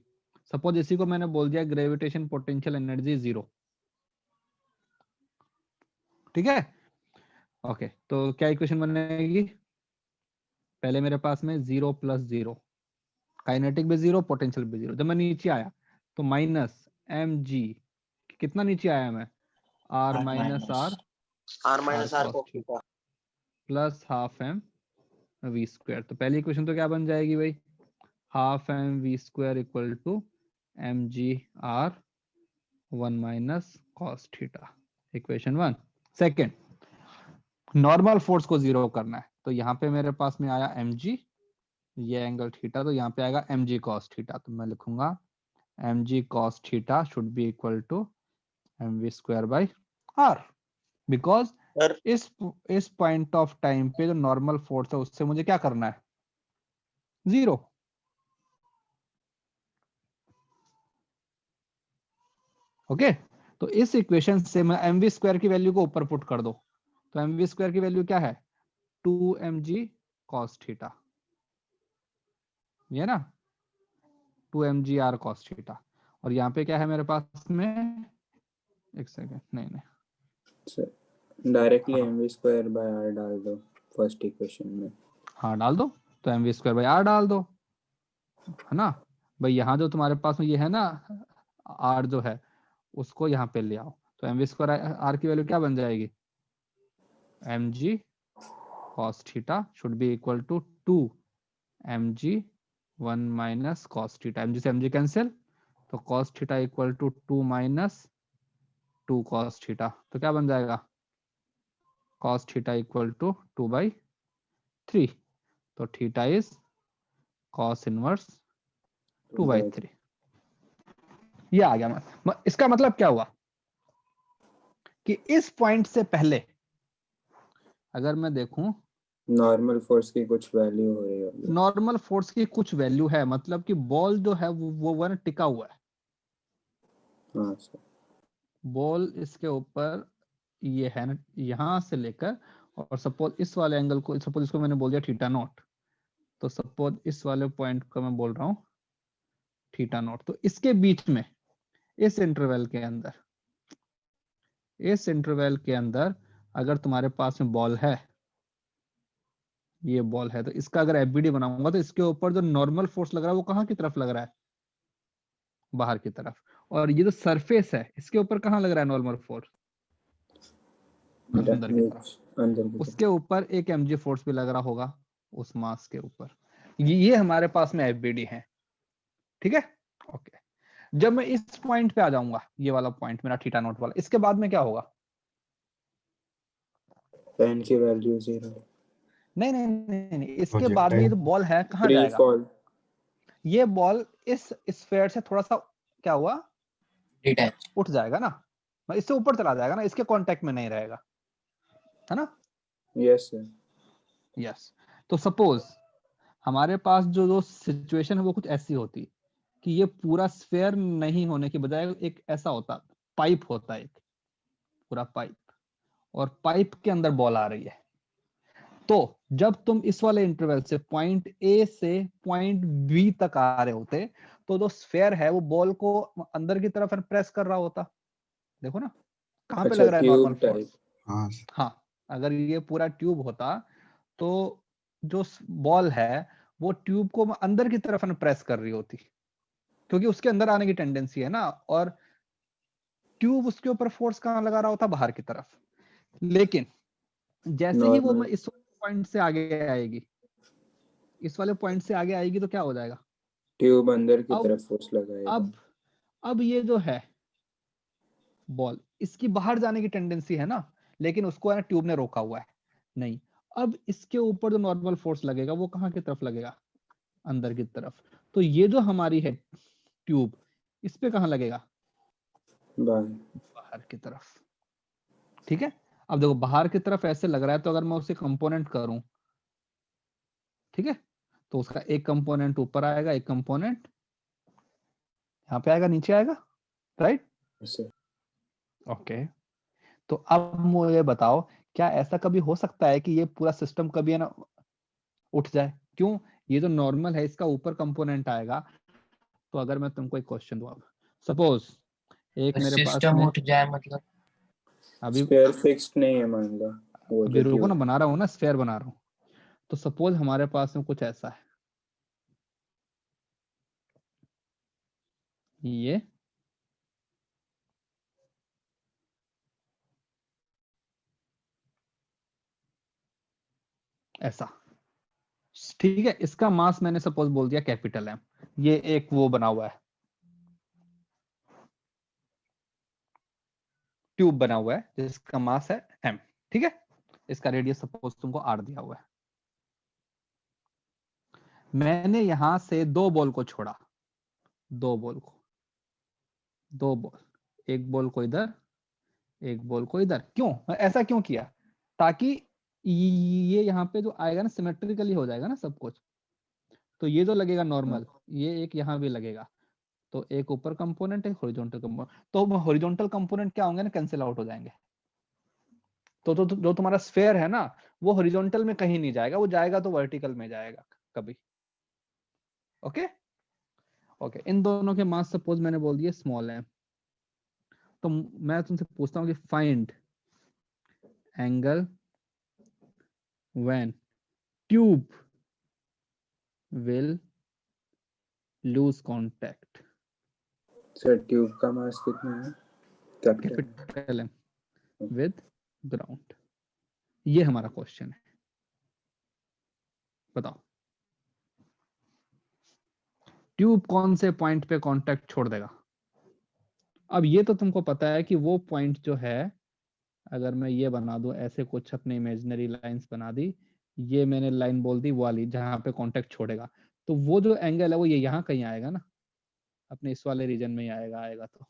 सपोज इसी को मैंने बोल दिया ग्रेविटेशन पोटेंशियल एनर्जी 0, ठीक है। ओके तो क्या इक्वेशन बनेगी, पहले मेरे पास में 0 + 0, काइनेटिक भी 0, पोटेंशियल भी 0। जब मैं नीचे आया तो माइनस mg, कितना नीचे आया मैं, r minus r cos theta plus half m v square. तो पहली इक्वेशन तो क्या बन जाएगी भाई, half m v square equal to mg r 1 minus cos theta, equation 1। Second, normal force को 0 करना है, तो यहाँ पे मेरे पास में आया mg ये एंगल थीटा, तो यहाँ पे आएगा mg cos थीटा, तो मैं लिखूंगा mg cos theta should be equal to mv square by r, because sir इस पॉइंट ऑफ टाइम पे जो नॉर्मल फोर्स है उससे मुझे क्या करना है, 0। ओके, तो इस इक्वेशन से मैं mv स्क्वायर की वैल्यू को ऊपर पुट कर दो, तो mv स्क्वायर की वैल्यू क्या है, 2mg cos थीटा, ये ना 2mgr cos थीटा, और यहाँ पे क्या है मेरे पास में, एक सेकेंड, नहीं डायरेक्टली हाँ mv स्क्वायर बाय r डाल दो फर्स्ट इक्वेशन में। हाँ डाल दो, तो mv स्क्वायर बाई r डाल दो, है ना भाई। यहाँ जो तुम्हारे पास में ये है ना r जो है उसको यहाँ पे ले आओ, तो mv स्क्वायर r की वैल्यू क्या बन जाएगी, mg cos theta should be equal to 2mg 1 minus cos theta, mg से mg कैंसिल, तो cos theta equal to 2 minus 2 cos theta, तो क्या बन जाएगा, cos थीटा इक्वल टू 2/3, तो थीटा इज cos इनवर्स 2/3। ये आ गया। इसका मतलब क्या हुआ कि इस पॉइंट से पहले अगर मैं देखूं, नॉर्मल फोर्स की कुछ वैल्यू हो रही होगी। नॉर्मल फोर्स की कुछ वैल्यू है, मतलब कि बॉल जो है वो वन टिका हुआ है, हाँ सर। बॉल इसके ऊपर ये है ना, यहां से लेकर, और सपोज इस वाले एंगल को, सपोज इसको मैंने बोल दिया थीटा नॉट, तो सपोज इस वाले पॉइंट को मैं बोल रहा हूँ थीटा नॉट, तो इसके बीच में इस इंटरवल के अंदर, इस इंटरवल के अंदर अगर तुम्हारे पास में बॉल है, ये बॉल है, तो इसका अगर एफबीडी बनाऊंगा तो इसके ऊपर जो नॉर्मल फोर्स लग रहा है वो कहाँ की तरफ लग रहा है, बाहर की तरफ, और ये जो सरफेस है इसके ऊपर कहाँ लग रहा है नॉर्मल फोर्स, अंदर की तरफ, अंदर की उसके ऊपर एक mg फोर्स भी लग रहा होगा उस मास के ऊपर, ये हमारे पास में एफबीडी है, ठीक है। ओके, जब मैं इस पॉइंट पे आ जाऊंगा, ये वाला पॉइंट मेरा थीटा नॉट वाला, इसके बाद में क्या होगा, पेन की वैल्यू 0, नहीं नहीं नहीं, नहीं। इसके बाद में ये जो बॉल है कहाँ फ्री जाएगा, फॉल। ये बॉल इस स्फीयर से थोड़ा सा क्या हुआ, डिटैच। उठ जाएगा ना, इससे ऊपर चला जाएगा ना, इसके कांटेक्ट में नहीं रहेगा, है ना। Yes sir. यस, तो सपोज हमारे पास जो जो सिचुएशन है वो कुछ ऐसी होती कि ये पूरा स्फीयर नहीं होने के बजाय एक ऐसा होता, पाइप होता है, एक पूरा पाइप, और पाइप के अंदर बॉल आ रही है, तो जब तुम इस वाले इंटरवल से पॉइंट ए से पॉइंट बी तक आ रहे होते, तो जो स्फीयर है वो बॉल को अंदर की तरफ प्रेस कर रहा होता, देखो ना कहाँ पे अच्छा, लग रहा है नॉर्मल ट्यूब फोर्स, टाइप। हाँ अगर ये पूरा ट्यूब होता तो जो बॉल है वो ट्यूब को अंदर की तरफ प्रेस कर रही होती, क्योंकि उसके अंदर आने की टेंडेंसी है ना, और ट्यूब उसके ऊपर फोर्स कहाँ लगा रहा होता, बाहर की तरफ। लेकिन जैसे ही वो नॉर्मल इस पॉइंट से आगे आएगी, इस वाले पॉइंट से आगे आएगी, तो क्या हो जाएगा, ट्यूब अंदर की अब तरफ फोर्स लगाएगा। अब ये जो है बॉल, इसकी बाहर जाने की टेंडेंसी है ना, लेकिन उसको है ना ट्यूब ने रोका हुआ है, नहीं, अब इसके ऊपर जो नॉर्मल फोर्स लगेगा वो कहाँ की तरफ लगेगा, अंदर की तरफ, तो ये जो हमारी है ट्यूब, इस पे कहाँ लगेगा, बाहर की तरफ, ठीक है। अब देखो बाहर की तरफ ऐसे लग रहा है, तो अगर मैं उसे कंपोनेंट करूं, ठीक है, तो उसका एक कंपोनेंट ऊपर आएगा, एक कंपोनेंट यहाँ पे आएगा, नीचे आएगा, राइट। ओके, तो अब मुझे बताओ, क्या ऐसा कभी हो सकता है कि ये पूरा सिस्टम कभी है ना उठ जाए, क्यों, ये जो नॉर्मल है इसका ऊपर कंपोनेंट आएगा, तो अगर मैं तुमको एक क्वेश्चन दूं, अब सपोज एक मेरे पास सिस्टम में, उठ जाए मतलब अभी स्फीयर फिक्स्ड नहीं है मान लो, वो अभी जो रुको ना, ट्यूब। बना रहा हूँ ना, स्फीयर बना रहा हूँ, तो सपोज हमारे पास में कुछ ऐसा है, ये ऐसा, ठीक है, इसका मास मैंने सपोज बोल दिया कैपिटल एम, ये एक वो बना हुआ है, ट्यूब बना हुआ है जिसका मास है एम, ठीक है, इसका रेडियस सपोज तुमको आर दिया हुआ है। मैंने यहां से 2 बॉल को छोड़ा, 2 बॉल को, 2 बॉल, एक बॉल को इधर, एक बॉल को इधर। क्यों ऐसा क्यों किया? ताकि ये यहाँ पे जो आएगा ना सिमेट्रिकली हो जाएगा ना सब कुछ। तो ये जो लगेगा नॉर्मल, ये एक यहाँ भी लगेगा, तो एक ऊपर कंपोनेंट, एक हॉरिजॉन्टल कंपोनेंट। तो हॉरिजॉन्टल कंपोनेंट क्या होंगे ना, कैंसिल आउट हो जाएंगे। तो जो तुम्हारा स्फेयर है ना, वो हॉरिजॉन्टल में कहीं नहीं जाएगा, वो जाएगा तो वर्टिकल में जाएगा कभी। ओके ओके, इन दोनों के मास सपोज मैंने बोल दिया स्मॉल है, तो मैं तुमसे पूछता हूँ कि find angle when tube will lose contact. Sir tube का मास कितना है? Capital capital M with ground. ये हमारा क्वेश्चन है, बताओ ट्यूब कौन से पॉइंट पे कांटेक्ट छोड़ देगा? अब ये तो तुमको पता है कि वो पॉइंट जो है, अगर मैं ये बना दूं ऐसे कुछ अपने इमेजिनरी लाइंस बना दी, ये मैंने लाइन बोल दी वाली जहां पे कांटेक्ट छोड़ेगा, तो वो जो एंगल है वो ये यहाँ कहीं आएगा ना, अपने इस वाले रीजन में ही आएगा तो,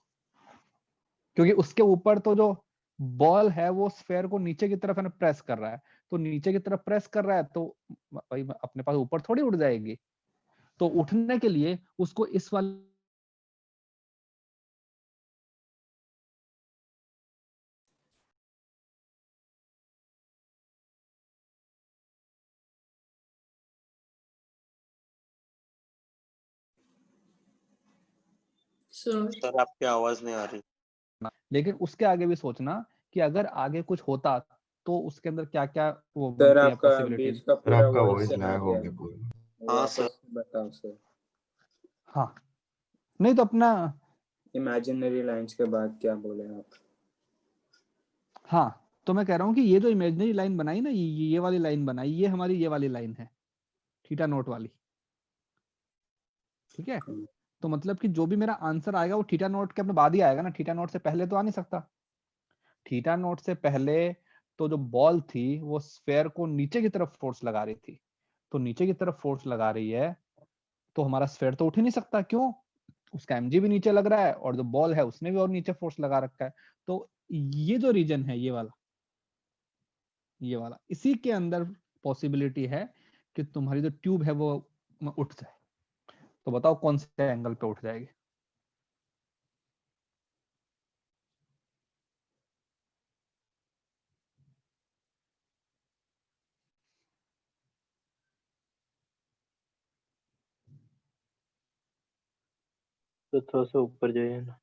क्योंकि उसके ऊपर तो जो बॉल है वो स्फेयर को नीचे की तरफ है ना प्रेस कर रहा है, तो नीचे की तरफ प्रेस कर रहा है तो भाई अपने पास ऊपर थोड़ी उड़ जाएगी। तो उठने के लिए उसको इस वाले सर सर आपकी आवाज नहीं आ रही। लेकिन उसके आगे भी सोचना कि अगर आगे कुछ होता तो उसके अंदर क्या क्या वो सर बनती है आपका बीच पॉसिबिलिटीज। का सर पूरा आपका वॉइस वॉइस चला लैग हो गया, गया पूरा। हाँ वापस सर। बताओ सर। हाँ नहीं तो अपना, इमेजिनरी लाइंस के बाद क्या बोले आप? हाँ तो मैं कह रहा हूँ कि ये जो इमेजिनरी लाइन बनाई ना, ये वाली लाइन बनाई, ये हमारी ये वाली लाइन है, थीटा नोट वाली, ठीक है। तो मतलब कि जो भी मेरा आंसर आएगा वो थीटा नोट के अपने बाद ही आएगा ना, थीटा नोट से पहले तो आ नहीं सकता। थीटा नोट से पहले तो जो बॉल थी वो स्फेयर को नीचे की तरफ फोर्स लगा रही थी, तो नीचे की तरफ फोर्स लगा रही है तो हमारा स्फेयर तो उठ ही नहीं सकता। क्यों? उसका mg भी नीचे लग रहा है और जो बॉल है उसने भी और नीचे फोर्स लगा रखा है। तो ये जो रीजन है ये वाला, ये वाला, इसी के अंदर पॉसिबिलिटी है कि तुम्हारी जो ट्यूब है वो उठ जाए। तो बताओ कौन से एंगल पे उठ जाएगी? तो थोड़ा सा ऊपर जाइए ना।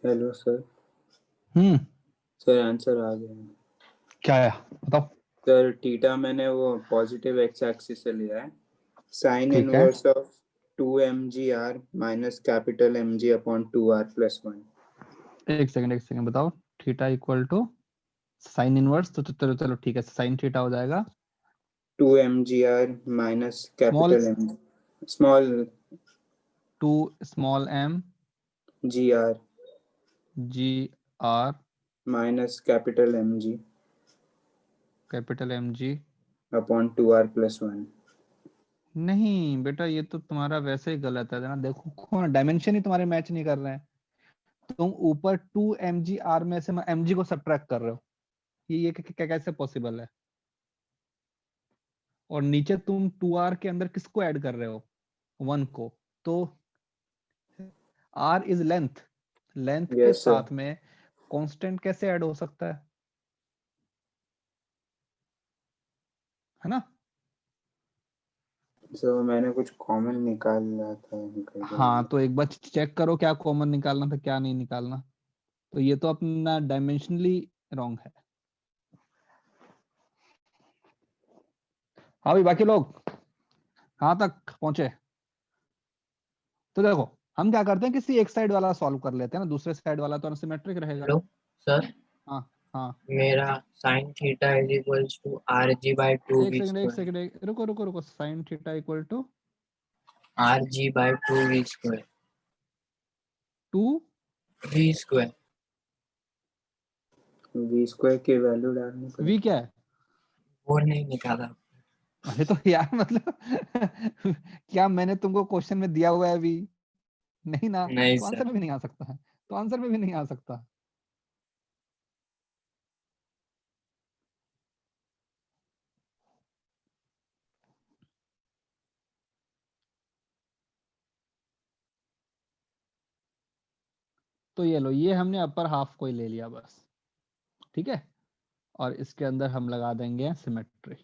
Hello sir. हम्म, सर आंसर आ गया। क्या है बताओ। सर थीटा मैंने वो पॉजिटिव एक्स एक्सिस से लिया है। साइन ठीक है, inverse of 2mgr minus capital mg upon 2r plus 1। एक सेकंड बताओ। Theta equal to sine inverse, तो चलो चलो ठीक है, साइन थीटा हो जाएगा 2mgr minus small capital m small 2 small m gr g r minus capital mg capital m g। Upon 2r plus 1। नहीं बेटा, ये तो तुम्हारा वैसे ही गलत है ना, देखो डायमेंशन ही तुम्हारे मैच नहीं कर रहे हैं। तुम ऊपर 2 mg r में से mg को सब्ट्रैक्ट कर रहे हो, ये कैसे पॉसिबल है? और नीचे तुम 2r के अंदर किसको ऐड कर रहे हो? 1 को। तो r इज लेंथ, लेंथ के यस सर। साथ में कांस्टेंट कैसे ऐड हो सकता है ना? सो मैंने कुछ कॉमन निकाला था, निकल हाँ, गया। तो एक बार चेक करो क्या कॉमन निकालना था क्या नहीं निकालना। तो ये तो अपना डायमेंशनली रॉन्ग है। हाँ भाई, बाकी लोग कहाँ तक पहुंचे? तो देखो, हम क्या करते हैं, किसी एक साइड वाला सॉल्व कर लेते हैं ना, दूसरे साइड वाला तो अनसिमेट्रिक रहेगा। हेलो सर, हाँ हाँ, मेरा sin theta is equals to rg/2 एक v सेकंड स्क्वायर। रुको रुको रुको, sine theta equal to rg/2 v square. 2 v square. v square की वैल्यू डालनी v पड़ेगी। क्या है? वो नहीं निकाला। अरे तो यार मतलब क्या मैंने तुमको क्वेश्चन में दिया हुआ है v? नहीं ना, नहीं तो सर। आंसर में भी नहीं आ सकता है, तो आंसर में भी नहीं आ सकता। तो ये लो, ये हमने अपर हाफ को ही ले लिया बस, ठीक है। और इसके अंदर हम लगा देंगे सिमेट्री।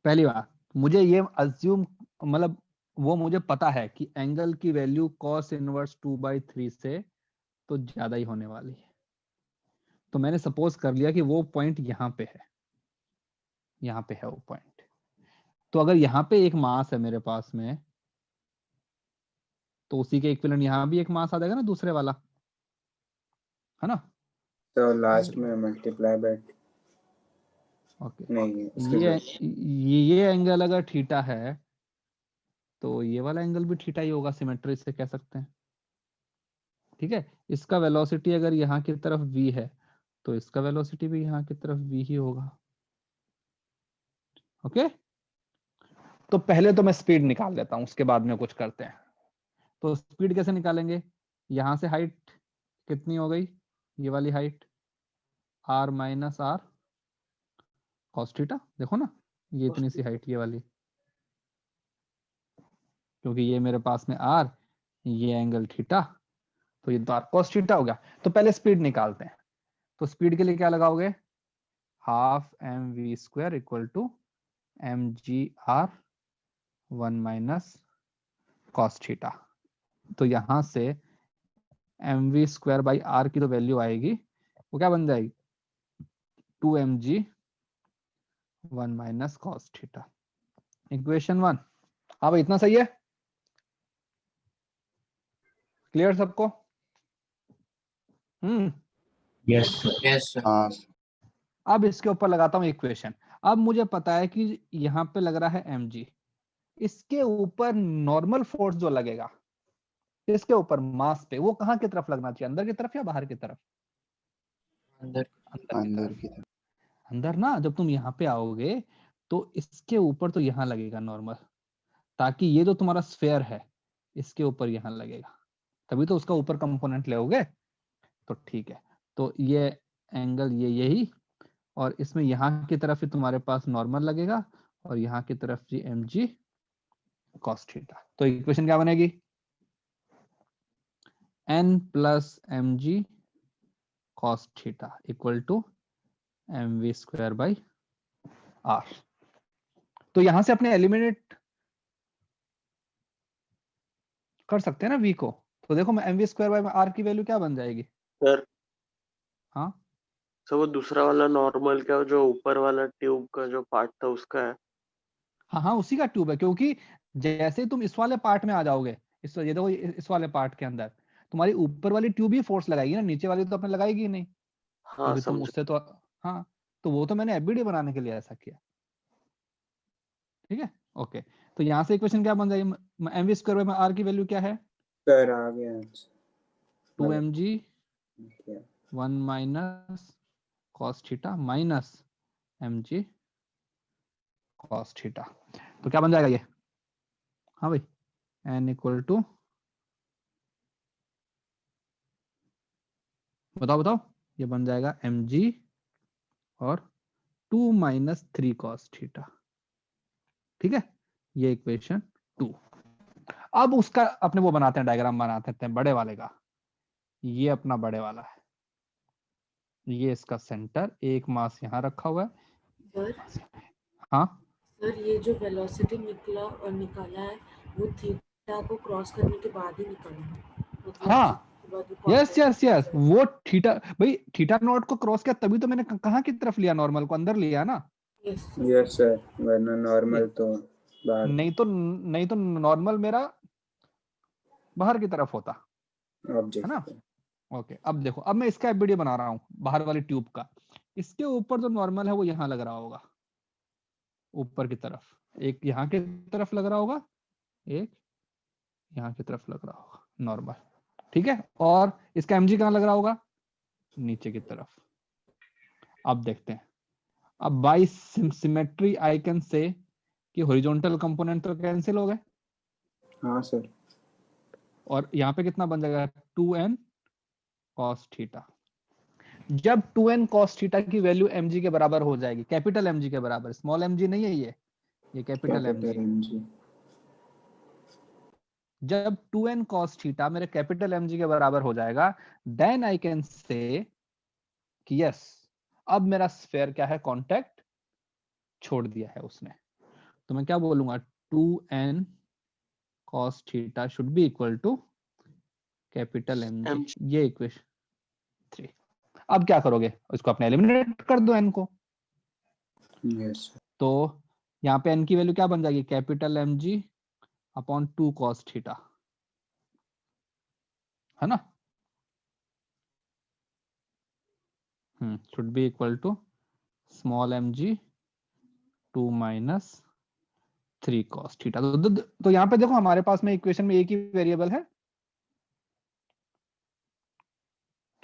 पहली बात, मुझे ये अज्यूम, मतलब वो मुझे पता है कि एंगल की वैल्यू cos इनवर्स 2/3 से तो ज्यादा ही होने वाली है। तो मैंने सपोज कर लिया कि वो पॉइंट यहाँ पे है, यहाँ पे है वो पॉइंट। तो अगर यहाँ पे एक मास है मेरे पास में, तो उसी के इक्विवेलेंट यहाँ भी एक मास आ जाएगा ना, दूसरे वाला, है ना? तो लास्ट में मल्टीप्लाई बाय ओके, नहीं इसके ये एंगल अगर थीटा है तो ये वाला एंगल भी थीटा ही होगा, सिमेट्री से कह सकते हैं, ठीक है। इसका वेलोसिटी अगर यहाँ की तरफ v है तो इसका वेलोसिटी भी यहाँ की तरफ v ही होगा। ओके, तो पहले तो मैं स्पीड निकाल लेता हूँ, उसके बाद में कुछ करते हैं। तो स्पीड कैसे निकालेंगे? यहाँ से हाइट कितनी हो गई, ये वाली height r minus r cos theta, देखो ना, ये इतनी सी हाइट ये वाली, क्योंकि ये मेरे पास में r, ये एंगल थीटा, तो ये तो r cos थीटा हो गया। तो पहले स्पीड निकालते हैं। तो स्पीड के लिए क्या लगाओगे? Half mv square equal to mgr 1 minus cos theta. तो यहां से mv स्क्वायर बाई r की तो वैल्यू आएगी, वो क्या बन जाएगी? 2mg 1 minus cos theta, equation 1। हाँ भाई, इतना सही है? क्लियर सबको? Yes sir. हाँ अब इसके ऊपर लगाता हूँ इक्वेशन। अब मुझे पता है कि यहाँ पे लग रहा है mg, इसके ऊपर नॉर्मल फोर्स जो लगेगा, इसके ऊपर मास पे, वो कहाँ की तरफ लगना चाहिए, अंदर की तरफ या बाहर की तरफ? अंदर। अंदर की अंदर तरफ। की तरफ। अंदर ना, जब तुम यहाँ पे आओगे तो इसके ऊपर तो यहाँ लगेगा नॉर्मल, ताकि ये जो तुम्हारा स्फेयर है इसके ऊपर यहाँ लगेगा, तभी तो उसका ऊपर कंपोनेंट लोगे। तो ठीक है, तो ये एंगल ये यही, और इसमें यहाँ की तरफ ही तुम्हारे पास नॉर्मल लगेगा, और यहाँ की तरफ जी mg cos थीटा। तो इक्वेशन क्या बनेगी? n plus mg cos theta equal to mv square by r। तो यहां से अपने एलिमिनेट कर सकते हैं ना v को। तो देखो मैं mv स्क्वायर बाय r की वैल्यू क्या बन जाएगी? सर हाँ सर वो दूसरा वाला नॉर्मल क्या जो ऊपर वाला ट्यूब का जो पार्ट था उसका है? हाँ हाँ उसी का ट्यूब है, क्योंकि जैसे ही तुम इस वाले पार्ट में आ जाओगे, इस ये देखो इस वाले पार्ट के अंदर तुम्हारी ऊपर वाली ट्यूब ही फोर्स लगाएगी ना, नीचे वाली तो अपने लगाएगी ही नहीं, हाँ क्योंकि तुम समझ। उससे तो हाँ, तो वो तो मैंने एफबीडी बनाने के लिए ऐसा किया। ठीक है ओके, तो यहाँ से इक्वेशन क्या बन जाएगी? एमवी स्क्वायर बाय आर की वैल्यू क्या है? सर आ गया आंसर। 2mg क्या? 1 minus cos theta minus mg cos theta. तो क्या बन जाएगा ये? हाँ भाई n इक्वल टू, बताओ बताओ, ये बन जाएगा mg और 2 माइनस 3 cos थीटा। ठीक है, ये इक्वेशन 2। अब उसका अपने वो बनाते हैं, डायग्राम बनाते हैं बड़े वाले का। ये अपना बड़े वाला है, ये इसका सेंटर, एक मास यहाँ रखा हुआ है। सर हाँ सर ये जो वेलोसिटी निकाला है वो थीटा को क्रॉस करने के बाद ही निकाला है, मतलब हाँ उसके बाद वो यस contact यस हो यस, जाएगा। वो थीटा भाई, थीटा नॉट को क्रॉस किया तभी तो मैंने कहाँ की तरफ लिया, नॉर्मल को अंदर लिया ना। यस यस सर, वरना नॉर्मल तो बाहर नहीं तो नॉर्मल मेरा बाहर की तरफ होता है ऑब्जेक्ट ना। पे। ओके अब देखो, अब मैं इसका एफबीडी बना रहा हूँ बाहर वाली ट्यूब का। इसके ऊपर जो नॉर्मल है वो यहाँ लग रहा होगा, ऊपर की तरफ, एक यहाँ की तरफ लग रहा होगा, एक यहाँ की तरफ लग रहा होगा नॉर्मल। ठीक है, और इसका एमजी कहाँ लग रहा होगा? नीचे की तरफ। अब देखते हैं, अब by symmetry I can say कि हॉरिजॉन्टल कंपोनेंट तो कैंसिल हो गए, हाँ सर। और यहाँ पे कितना बन जाएगा? 2n cos theta. जब 2n cos थीटा की वैल्यू mg के बराबर हो जाएगी, कैपिटल mg के बराबर, स्मॉल mg नहीं है ये कैपिटल mg। mg। जब 2n cos थीटा मेरे कैपिटल mg के बराबर हो जाएगा, देन आई कैन से कि यस, अब मेरा स्फीयर क्या है? कांटेक्ट छोड़ दिया है उसने। तो मैं क्या बोलूंगा? 2n cos theta should be equal to capital mg। ये इक्वेशन 3। अब क्या करोगे? इसको अपने एलिमिनेट कर दो n को। यस तो यहाँ पे n की वैल्यू क्या बन जाएगी? Capital mg upon 2 cos theta, है ना। Should be equal to small mg 2 minus 3 cos theta. तो यहाँ पे देखो हमारे पास में इक्वेशन में एक ही वेरिएबल है,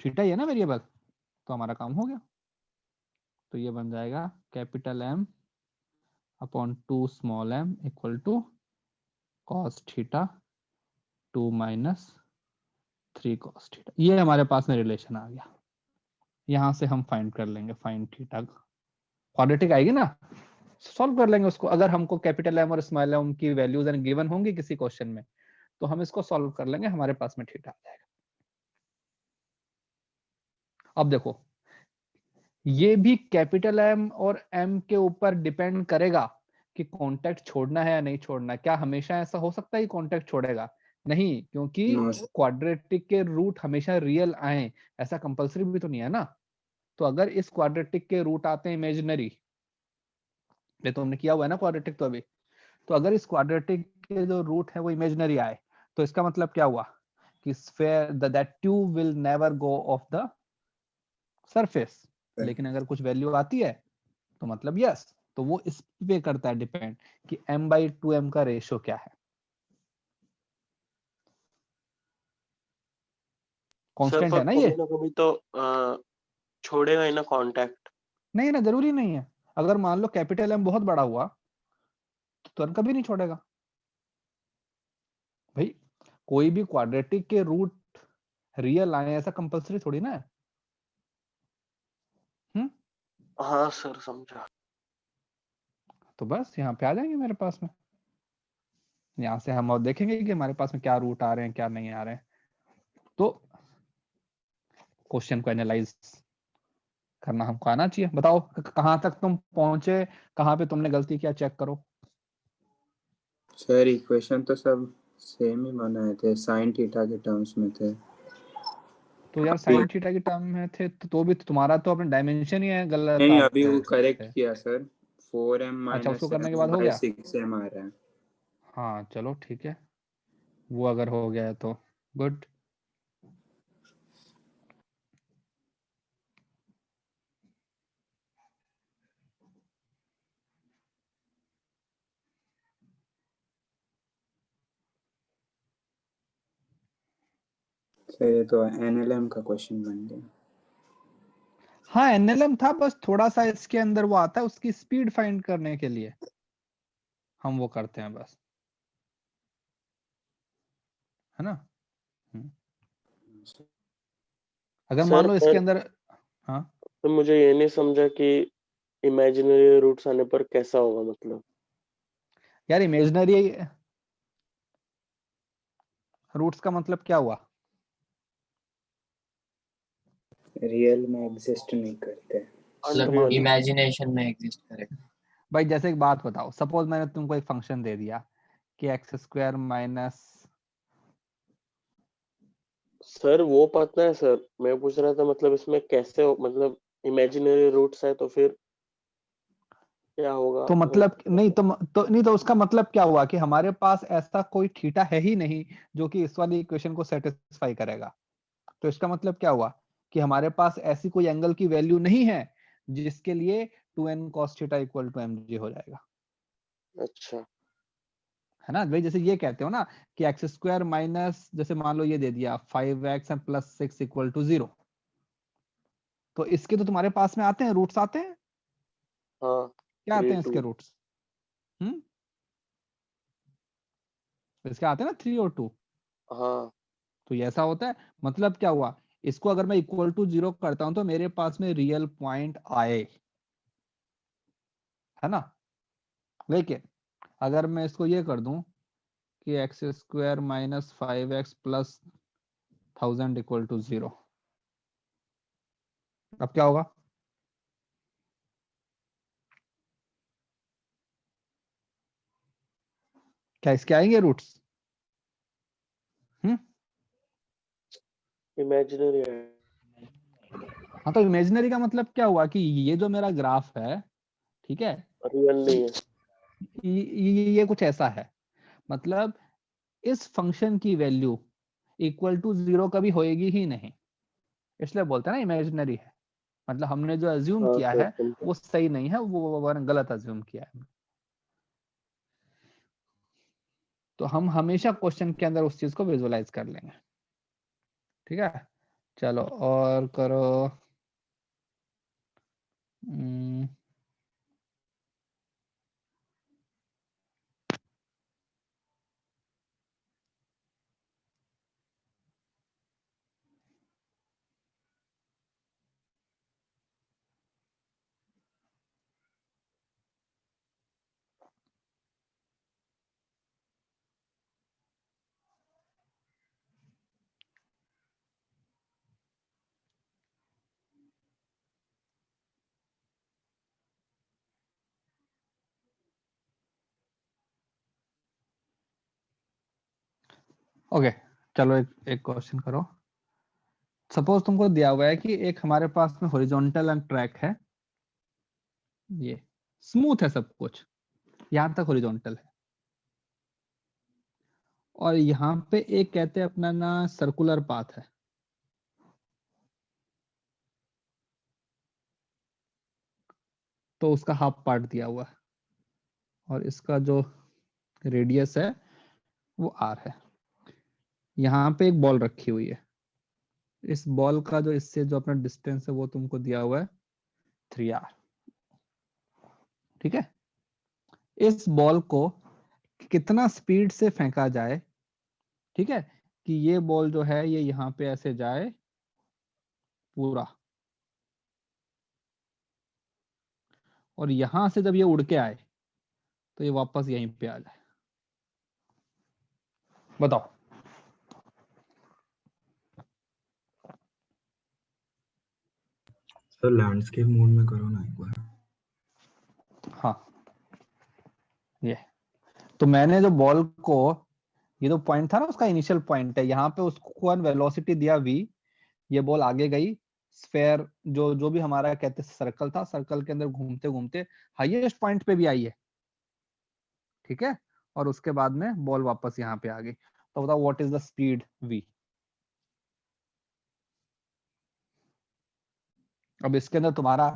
थीटा ही है ना वेरिएबल, तो हमारा काम हो गया। तो ये बन जाएगा capital M upon 2 small m equal to cos theta 2 minus 3 cos theta. ये हमारे पास में रिलेशन आ गया। यहाँ से हम फाइंड कर लेंगे फाइन थीटा, क्वाड्रेटिक आएगी ना, सॉल्व कर लेंगे उसको। अगर हमको कैपिटल M और स्मॉल m की वैल्यूज गिवन होंगी किसी क्वेश्चन में, तो हम इसको सॉल्व कर लेंगे, हमारे पास में थीटा आ जाएगा। अब देखो, ये भी कैपिटल M और M के ऊपर डिपेंड करेगा कि कांटेक्ट छोड़ना है या नहीं छोड़ना है। क्या हमेशा ऐसा हो सकता है कि कांटेक्ट छोड़ेगा? नहीं, क्योंकि क्वाड्रेटिक के रूट हमेशा रियल आए ऐसा कंपलसरी भी तो नहीं है ना। तो अगर इस क्वाड्रेटिक के रूट आते हैं इमेजिनरी, ये तो हमने किया हुआ है ना क्वाड्रेटिक तो अभी, तो अगर इस क्वाड्रेटिक के जो रूट है वो इमेजिनरी आए, तो इसका मतलब क्या हुआ कि sphere that tube will never go of the surface. लेकिन अगर कुछ वैल्यू आती है तो मतलब यस, तो वो इस पे करता है डिपेंड कि m/2m का रेशियो क्या है। कांस्टेंट है ना ये? कभी तो छोड़ेगा ही ना कांटेक्ट। नहीं ना, जरूरी नहीं है। अगर मान लो कैपिटल M बहुत बड़ा हुआ तो तुरंत कभी नहीं छोड़ेगा भाई। कोई भी क्वाड्रेटिक के रूट रियल आए ऐसा कंपलसरी थोड़ी ना है। हाँ सर समझा। तो बस यहाँ पे आ जाएंगे मेरे पास में, यहाँ से हम और देखेंगे कि हमारे पास में क्या रूट आ रहे हैं क्या नहीं आ रहे हैं। तो क्वेश्चन को एनालाइज करना हमको आना चाहिए। बताओ कहाँ तक तुम पहुंचे, कहाँ पे तुमने गलती किया, चेक करो। सर इक्वेशन तो सब सेम ही बनाए थे, साइन थीटा के टर्म्स में थे। तो यार साइन थीटा के टर्म में थे तो भी तुम्हारा तो अपना डायमेंशन ही है गलत नहीं, आता अभी है वो इससे। करेक्ट किया सर, 4m अच्छा, उसको माइनस करने के बाद हो बाई गया। 6m आ रहा है। हाँ चलो ठीक है, वो अगर हो गया है तो गुड। सर ये तो NLM का क्वेश्चन बन गया। हाँ एनएलएम था, बस थोड़ा सा इसके अंदर वो आता है, उसकी स्पीड फाइंड करने के लिए हम वो करते हैं बस, है ना। अगर मान सर लो इसके अंदर, हाँ तो मुझे ये नहीं समझा कि इमेजिनरी रूट्स आने पर कैसा होगा, मतलब यार इमेजिनरी रूट्स का मतलब क्या हुआ? रियल में एग्जिस्ट नहीं करते। मतलब अनरियल। इमेजिनेशन में एग्जिस्ट करे। भाई जैसे एक बात बताओ, सपोज मैंने तुमको एक फंक्शन दे दिया कि एक्स स्क्वायर माइनस, सर वो पता है सर, मैं पूछ रहा था मतलब इसमें कैसे मतलब इमेजिनरी रूट्स है तो फिर क्या होगा तो मतलब नहीं तो नहीं, तो उसका मतलब क्या हुआ कि हमारे पास ऐसा कोई थीटा है ही नहीं जो कि इस वाली इक्वेशन को सेटिस्फाई करेगा। तो इसका मतलब क्या हुआ कि हमारे पास ऐसी कोई एंगल की वैल्यू नहीं है जिसके लिए 2n cos theta equal to mg हो जाएगा, अच्छा। है ना भाई। जैसे ये कहते हो ना कि एक्स स्क्वायर माइनस, जैसे मान लो ये दे दिया 5x प्लस 6 इक्वल टू 0, तो इसके तो तुम्हारे पास में आते हैं रूट्स, आते हैं, हाँ क्या आते 3 हैं 2। इसके रूट्स? इसके आते हैं ना 3 और 2। हाँ तो ये ऐसा होता है, मतलब क्या हुआ, इसको अगर मैं इक्वल टू 0 करता हूं तो मेरे पास में रियल पॉइंट आए, है ना। लेकिन अगर मैं इसको ये कर दूं कि X square minus 5x plus 1000 equal to 0, अब क्या होगा? क्या इसके आएंगे रूट्स? इमेजिनरी है। हाँ तो इमेजिनरी का मतलब क्या हुआ कि ये जो मेरा ग्राफ है, ठीक है, रियल नहीं है। ये कुछ ऐसा है, मतलब इस फंक्शन की वैल्यू इक्वल टू 0 कभी होएगी ही नहीं, इसलिए बोलते हैं ना इमेजिनरी है। मतलब हमने जो अज्यूम हाँ किया सर है समझा। वो सही नहीं है, वो गलत अज्यूम किया है। तो हम हमेशा क्वेश्चन के अंदर उस चीज को विजुअलाइज कर लेंगे, ठीक है। चलो और करो। ओके चलो एक क्वेश्चन करो। सपोज तुमको दिया हुआ है कि एक हमारे पास में हॉरिजॉन्टल ट्रैक है, ये स्मूथ है सब कुछ, यहां तक हॉरिजॉन्टल है, और यहाँ पे एक कहते हैं अपना ना सर्कुलर पाथ है। तो उसका हाफ पार्ट दिया हुआ है और इसका जो रेडियस है वो आर है। यहाँ पे एक बॉल रखी हुई है, इस बॉल का जो इससे जो अपना डिस्टेंस है वो तुमको दिया हुआ है 3r, ठीक है। इस बॉल को कितना स्पीड से फेंका जाए, ठीक है, कि ये बॉल जो है ये यहाँ पे ऐसे जाए पूरा, और यहां से जब ये उड़ के आए तो ये वापस यहीं पे आ जाए। बताओ। सर लैंडस्केप मोड में करो ना एक बार। हाँ ये तो मैंने जो बॉल को ये तो पॉइंट था ना, उसका इनिशियल पॉइंट है। यहाँ पे उसको वेलोसिटी दिया v, ये बॉल आगे गई, स्फेयर जो जो भी हमारा कहते सर्कल था, सर्कल के अंदर घूमते घूमते हाईएस्ट पॉइंट पे भी आई है, ठीक है, और उसके बाद में बॉल वापस यहाँ पे आ गई। तो बताओ what is the speed v। अब इसके अंदर तुम्हारा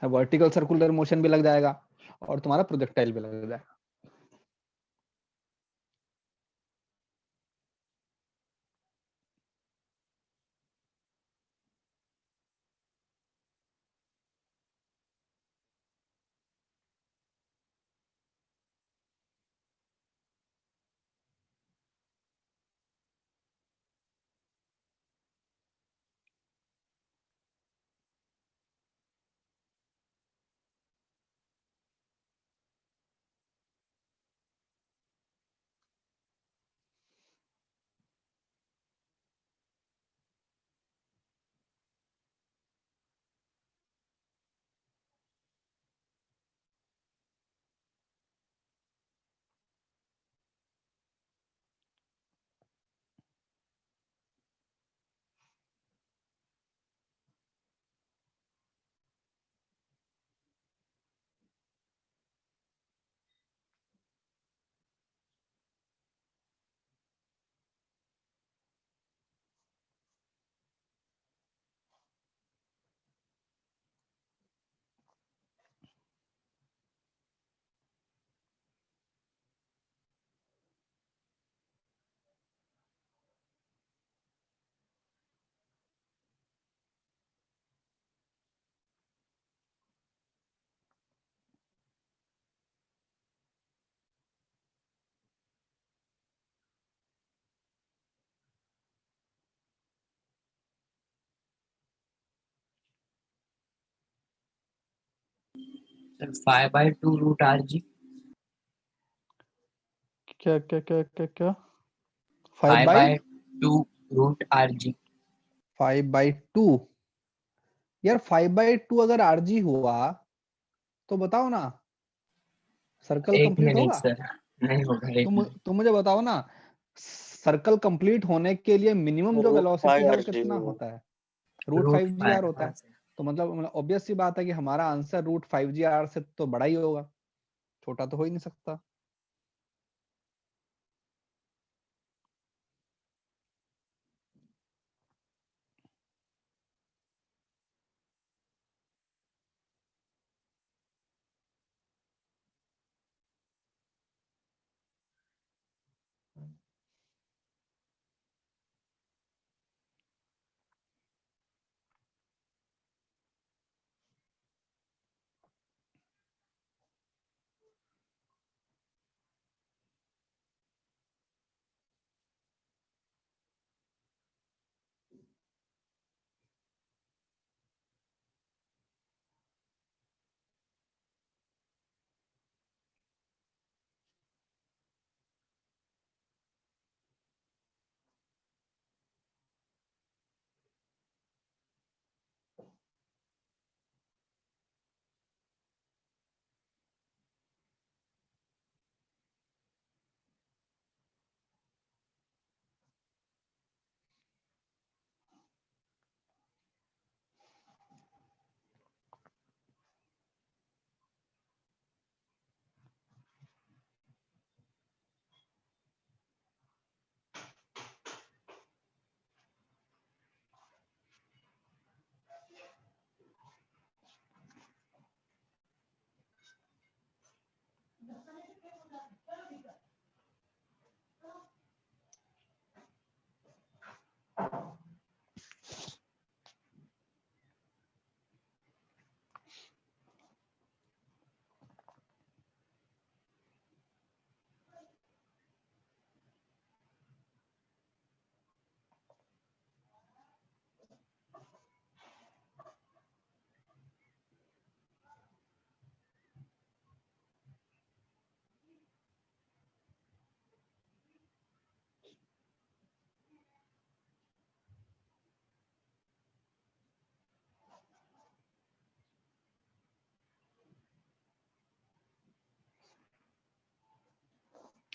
वर्टिकल सर्कुलर मोशन भी लग जाएगा और तुम्हारा प्रोजेक्टाइल भी लग जाएगा। Sir 5/2 root R G. क्या क्या क्या क्या क्या 5/2 रूट आर जी। 5/2 यार 5/2 अगर आरजी हुआ तो बताओ ना, सर्कल एक कंप्लीट मिनट होगा? सर, नहीं होगा, एक मिनट। तुम मुझे बताओ ना, सर्कल कंप्लीट होने के लिए मिनिमम जो रूट वेलोसिटी फाइव है आर वो जी कितना होगा। होता है? रूट रूट 5 GR 5, होता हाँ है। सर। तो मतलब ऑब्वियस सी बात है कि हमारा आंसर रूट 5 GR से तो बड़ा ही होगा, छोटा तो हो ही नहीं सकता।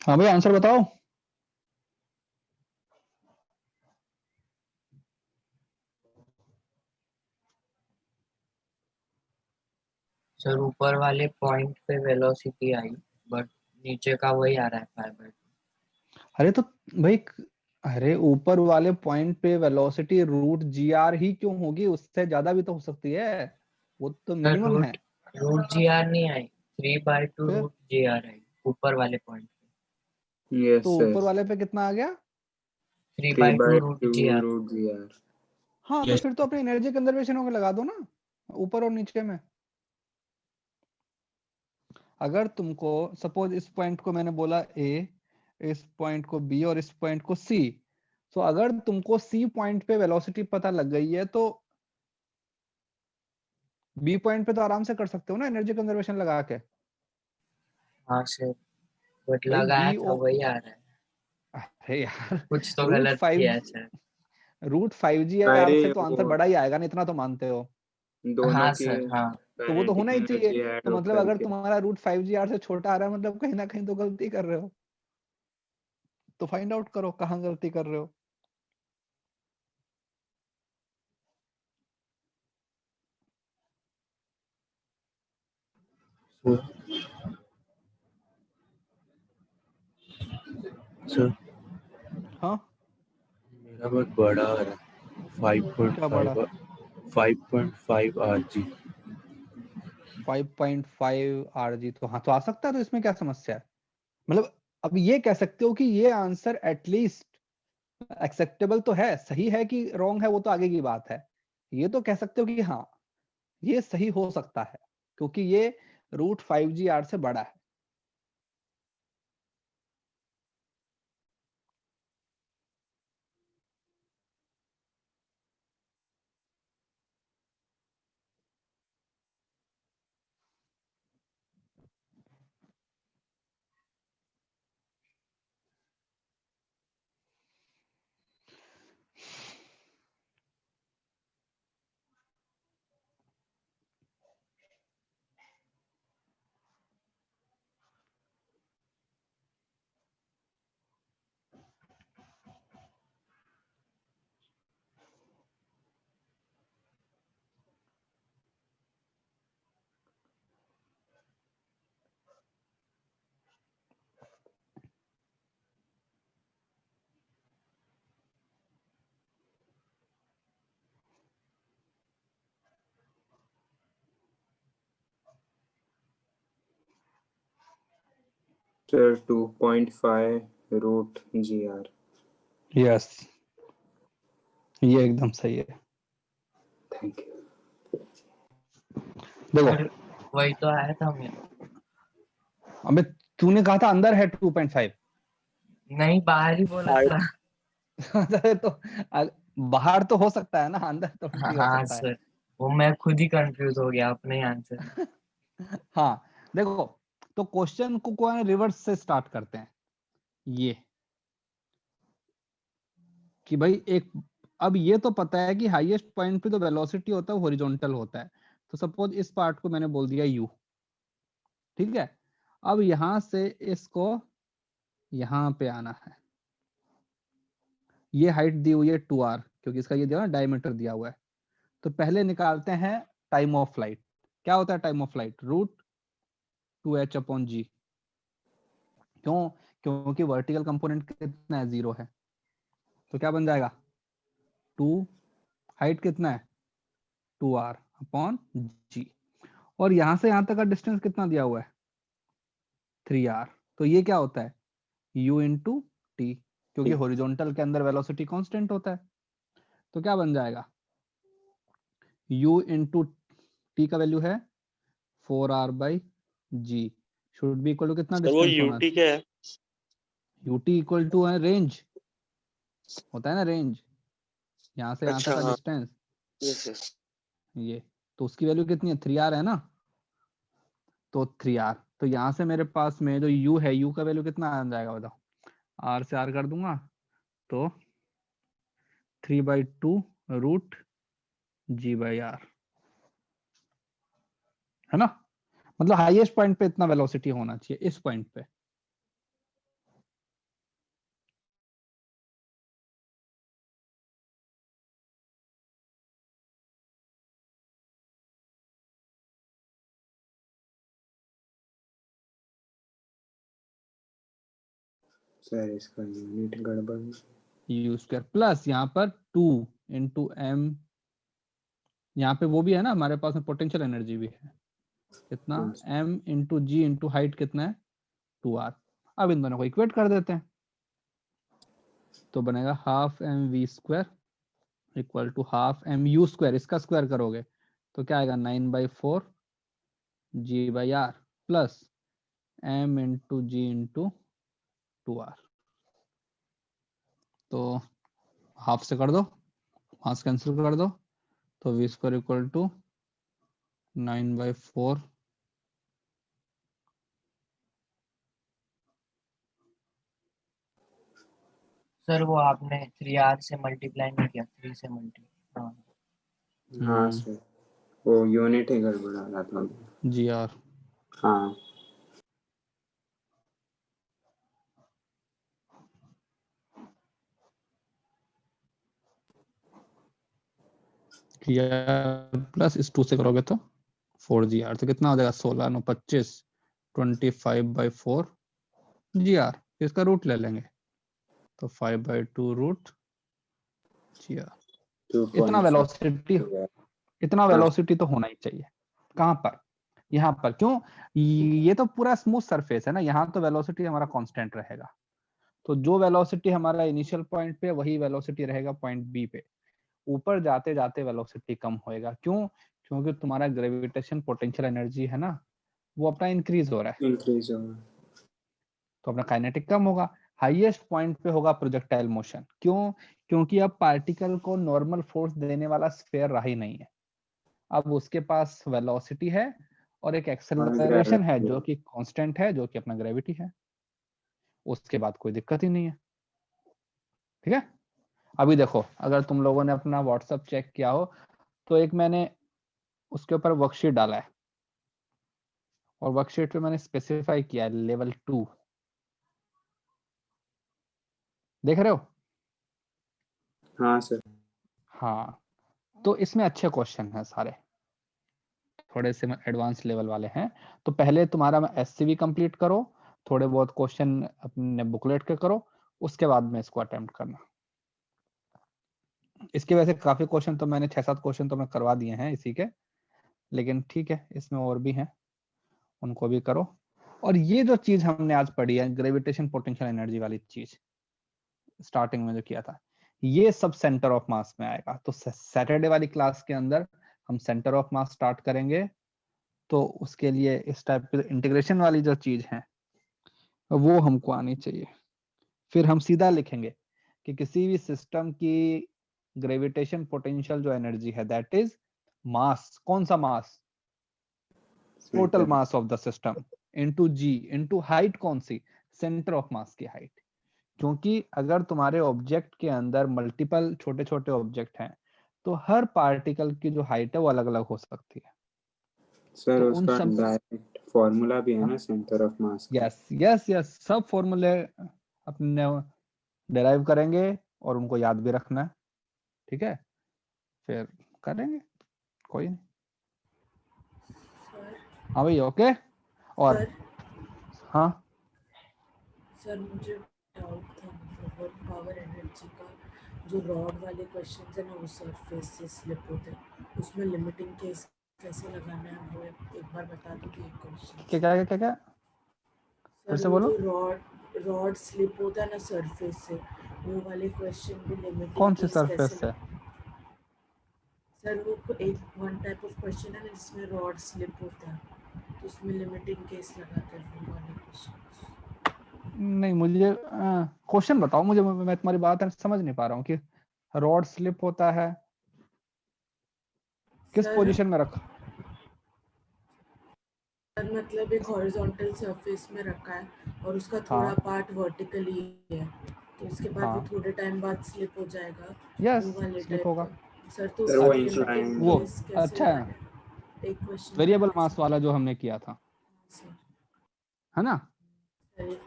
हाँ भाई आंसर बताओ। सर ऊपर वाले पॉइंट पे वेलोसिटी आई, बट नीचे का वही आ रहा है 5/2। अरे तो भाई, अरे ऊपर वाले पॉइंट पे वेलोसिटी रूट जी आर ही क्यों होगी, उससे ज्यादा भी तो हो सकती है, वो तो सर मिनिमम है। रूट जी आर नहीं आई, 3/2 फिर रूट जी आर आई ऊपर वाले पॉइंट पे। यस तो सर, ऊपर वाले पे कितना आ गया? 3/2 root G R. Root G R. हाँ तो फिर तो अपनी एनर्जी कंजर्वेशन होकर लगा दो ना, ऊपर और नीचे में। अगर तुमको सपोज इस पॉइंट को मैंने बोला ए, इस पॉइंट को बी और इस पॉइंट को सी, तो अगर तुमको सी पॉइंट पे वेलोसिटी पता लग गई है तो बी पॉइंट पे तो आराम से कर सकते हो ना एनर्जी कंजर्वेशन लगा के। हाँ सर, बट भाई लगाया बी था ओ, वही आ रहा है। अरे यार कुछ तो रूट गलत किया है five sir. Root five G R अरे से तो आंसर वो बड़ा ही आएगा ना, इतना तो मानते हो। दोनों हाँ के सर, हाँ। तो वो तो होना ही काइनेटिक चाहिए। एनर्जी ऐड तो हो मतलब अगर करके। तुम्हारा रूट फाइव जी आर से छोटा आ रहा है, मतलब कहीं ना कहीं तो गलती कर रहे हो। तो फाइंड आउट करो कहाँ गलती कर रहे हो। सर हाँ मेरा बहुत बड़ा आ रहा है, क्या बड़ा? 5.5 RG। 5.5 आरजी तो हाँ तो आ सकता है, तो इसमें क्या समस्या है? मतलब अब ये कह सकते हो कि ये आंसर एटलीस्ट एक्सेप्टेबल तो है, सही है कि रॉन्ग है वो तो आगे की बात है। ये तो कह सकते हो कि हाँ ये सही हो सकता है, क्योंकि ये रूट फाइव जी आर से बड़ा है। Sir 2.5 root G R. Yes ये एकदम सही है। Thank you. देखो सर वही तो आया था मेरा। अबे तूने कहा था अंदर है 2.5। नहीं, बाहर ही बोला था। तो बाहर तो हो सकता है ना, अंदर तो हाँ, नहीं हो हाँ सकता है। सर, वो मैं खुद ही कंफ्यूज हो गया अपने आंसर में। हाँ देखो, तो क्वेश्चन को रिवर्स से स्टार्ट करते हैं। ये कि भाई एक, अब ये तो पता है कि हाईएस्ट पॉइंट पे तो वेलोसिटी होता है हॉरिजॉन्टल होता है। तो सपोज इस पार्ट को मैंने बोल दिया यू, ठीक है। अब यहां से इसको यहां पे आना है। ये हाइट दी हुई है 2r, क्योंकि इसका ये दिया ना डायमीटर दिया हुआ है। तो पहले निकालते हैं टाइम ऑफ फ्लाइट। क्या होता है time of flight? Root 2h/g। क्यों? क्योंकि वर्टिकल कंपोनेंट कितना है? 0 है। तो क्या बन जाएगा? 2, हाइट कितना है? 2r/g। और यहां से यहां तक का डिस्टेंस कितना दिया हुआ है? 3r। तो ये क्या होता है? u इंटू टी, क्योंकि हॉरिजॉन्टल के अंदर वेलोसिटी कांस्टेंट होता है। तो क्या बन जाएगा? u इंटू टी का वैल्यू है 4r/g, should be equal to कितना सर वो डिस्टेंस होना? यूटी क्या है? ut इक्वल टू है रेंज, होता है ना रेंज, यहाँ से यहाँ तक अच्छा का हाँ, डिस्टेंस। Yes yes. ये तो उसकी वैल्यू कितनी है? 3r है ना। तो 3r, तो यहाँ से मेरे पास में जो u है, u का वैल्यू कितना आ जाएगा बताओ? r से r कर दूंगा तो 3/2 रूट g/r, है ना। मतलब हाईएस्ट पॉइंट पे इतना वेलोसिटी होना चाहिए इस पॉइंट पे। सर इसका यूनिट गड़बड़ है। यू स्क्वायर प्लस यहाँ पर 2 इंटू एम, यहाँ पे वो भी है ना हमारे पास में पोटेंशियल एनर्जी भी है, कितना हाँ, m into g into height कितना है 2r। अब इन दोनों को इक्वेट कर देते हैं तो बनेगा half m v square equal to half m u square, इसका स्क्वायर करोगे तो क्या आएगा 9/4 g by r plus m into g into 2r। तो हाफ से कर दो, वहां से कैंसिल कर दो तो V square equal to 9/4 sir वो आपने 3r से मल्टीप्लाई नहीं किया, 3 से मल्टीप्लाई। हाँ सर वो यूनिट ही गड़बड़ आ रहा था। जी आर। हाँ प्लस इस 2 से करोगे तो 4gr, तो कितना हो जाएगा 16 9 25 25/4 gr। इसका रूट ले लेंगे तो 5/2 रूट gr। इतना 2.5 वेलोसिटी, इतना हाँ वेलोसिटी तो होना ही चाहिए। कहाँ पर? यहाँ पर। क्यों? ये तो पूरा स्मूथ सरफेस है ना, यहाँ तो वेलोसिटी हमारा कांस्टेंट रहेगा। तो जो वेलोसिटी हमारा इनिशियल पॉइंट पे वही वेलोसिटी रहेगा पॉइंट बी पे। ऊपर जाते जाते वेलोसिटी कम होएगा। क्यों? क्योंकि तुम्हारा ग्रेविटेशन पोटेंशियल एनर्जी है ना वो अपना इंक्रीज हो रहा है, इंक्रीज होगा। तो अपना काइनेटिक कम होगा। हाईएस्ट पॉइंट पे होगा प्रोजेक्टाइल मोशन। क्यों? क्योंकि अब पार्टिकल को नॉर्मल फोर्स देने वाला स्फीयर रहा ही नहीं है, अब उसके पास वेलोसिटी है और एक एक्सेलरेशन है जो कि कांस्टेंट है, जो कि अपना ग्रेविटी है। उसके बाद कोई दिक्कत ही नहीं है। ठीक है। अभी देखो अगर तुम लोगों ने अपना व्हाट्सएप चेक किया हो तो एक मैंने उसके ऊपर वर्कशीट डाला है और वर्कशीट पे मैंने स्पेसिफाई किया है लेवल 2। देख रहे हो? हाँ सर। हाँ, तो इसमें अच्छे क्वेश्चन हैं सारे, थोड़े से एडवांस लेवल वाले हैं। तो पहले तुम्हारा एससीवी कंप्लीट करो, थोड़े बहुत क्वेश्चन अपने बुकलेट के करो, उसके बाद में इसको अटेम्प्ट करना। इसके वैसे काफी क्वेश्चन तो मैंने 6-7 क्वेश्चन तो मैं करवा दिए हैं इसी के, लेकिन ठीक है इसमें और भी हैं, उनको भी करो। और ये जो चीज हमने आज पढ़ी है ग्रेविटेशन पोटेंशियल एनर्जी वाली चीज, स्टार्टिंग में जो किया था, ये सब सेंटर ऑफ मास में आएगा। तो सैटरडे वाली क्लास के अंदर हम सेंटर ऑफ मास स्टार्ट करेंगे, तो उसके लिए इस टाइप की इंटीग्रेशन वाली जो चीज है वो हमको आनी चाहिए। फिर हम सीधा लिखेंगे कि किसी भी सिस्टम की ग्रेविटेशन पोटेंशियल जो एनर्जी है दैट इज मास। कौन सा मास? Total mass of the system into g into height. कौन सी? सेंटर ऑफ मास की हाइट। क्योंकि अगर तुम्हारे ऑब्जेक्ट के अंदर मल्टीपल छोटे छोटे ऑब्जेक्ट हैं तो हर पार्टिकल की जो हाइट है वो अलग अलग हो सकती है। सर तो उन उसका सब डायरेक्ट फॉर्मूला भी है ना सेंटर ऑफ मास का। यस यस यस, सब फॉर्मूले अपने डिराइव करेंगे और उनको याद भी रखना है। ठीक है, फिर करेंगे, कोई नहीं। हाँ भैया ओके। और हाँ सर मुझे डाउट था मतलब वर्क पावर एनर्जी का, जो रॉड वाले क्वेश्चंस है ना वो सरफेस से स्लिप होते हैं, उसमें लिमिटिंग केस कैसे लगाना है वो एक बार बता दो एक क्वेश्चन। क्या क्या क्या क्या फिर से सर वो बोलो। जो रॉड स्लिप होता है ना सरफेस से, वो वाले क्वेश्चन भी लिमिटिंग कौन सी केस सरफेस कैसे से? सर वो एक वन टाइप ऑफ क्वेश्चन है ना जिसमें रॉड स्लिप होता है, तो उसमें लिमिटिंग केस लगाते हैं वो वाले क्वेश्चन। नहीं मुझे क्वेश्चन बताओ मुझे, मैं तुम्हारी बात समझ नहीं पा रहा हूँ कि रॉड स्लिप होता है किस पोजीशन में रखा? सर मतलब एक हॉरिजॉन्टल सरफेस में रखा है और उसका थोड़ा पार्ट वर्टिकली है, तो उसके बाद वो थोड़े टाइम बाद स्लिप हो जाएगा। यस वो वाले स्लिप टाइप होगा। का। सर तो वो उसमें लिमिटिंग वो केस कैसे अच्छा है, लगाना एक क्वेश्चन वेरिएबल मास वाला जो हमने किया था, है ना?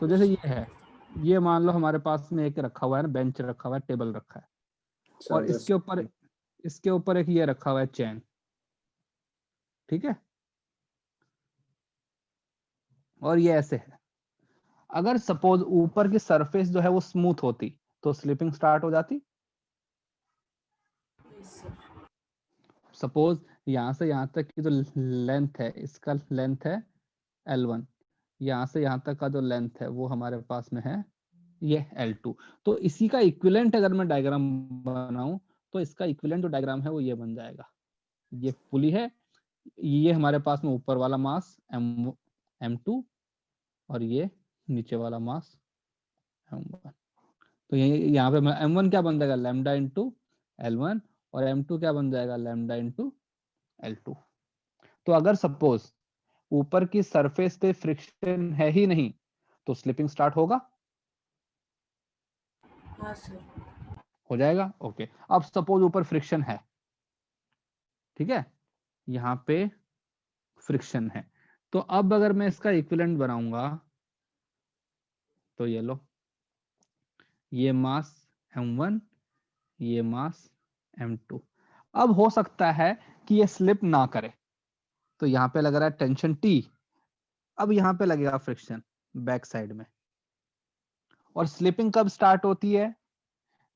तो जैसे ये है, ये मान लो हमारे पास में एक रखा हुआ है ना, बेंच रखा हुआ है, टेबल रखा है, और इसके ऊपर एक ये रखा हुआ है चेन। ठीक है, और ये ऐसे है। अगर सपोज ऊपर की सरफेस जो है वो स्मूथ होती तो स्लिपिंग स्टार्ट हो जाती। Yes, sir. सपोज यहाँ से यहाँ तक की जो लेंथ है, इसका लेंथ है L1, यहाँ से यहाँ तक का जो लेंथ है वो हमारे पास में है ये L2। तो इसी का इक्विवेलेंट अगर मैं डायग्राम बनाऊं तो इसका इक्विवेलेंट जो डायग्राम है वो ये बन जाएगा। ये पुली है, ये हमारे पास में ऊपर वाला मास M2 और ये नीचे वाला मास M1। तो यहाँ पे M1 क्या बन जाएगा, लैम्डा इंटू L1, और M2 क्या बन जाएगा, लैम्डा इंटू L2। तो अगर सपोज ऊपर की सरफेस पे फ्रिक्शन है ही नहीं तो स्लिपिंग स्टार्ट होगा, हाँ सर। हो जाएगा। ओके, अब सपोज ऊपर फ्रिक्शन है, ठीक है, यहाँ पे फ्रिक्शन है, तो अब अगर मैं इसका इक्विवेलेंट बनाऊंगा तो ये लो, ये मास M1, ये मास M2। अब हो सकता है कि ये स्लिप ना करे, तो यहाँ पे लग रहा है टेंशन T, अब यहाँ पे लगेगा फ्रिक्शन बैक साइड में। और स्लिपिंग कब स्टार्ट होती है,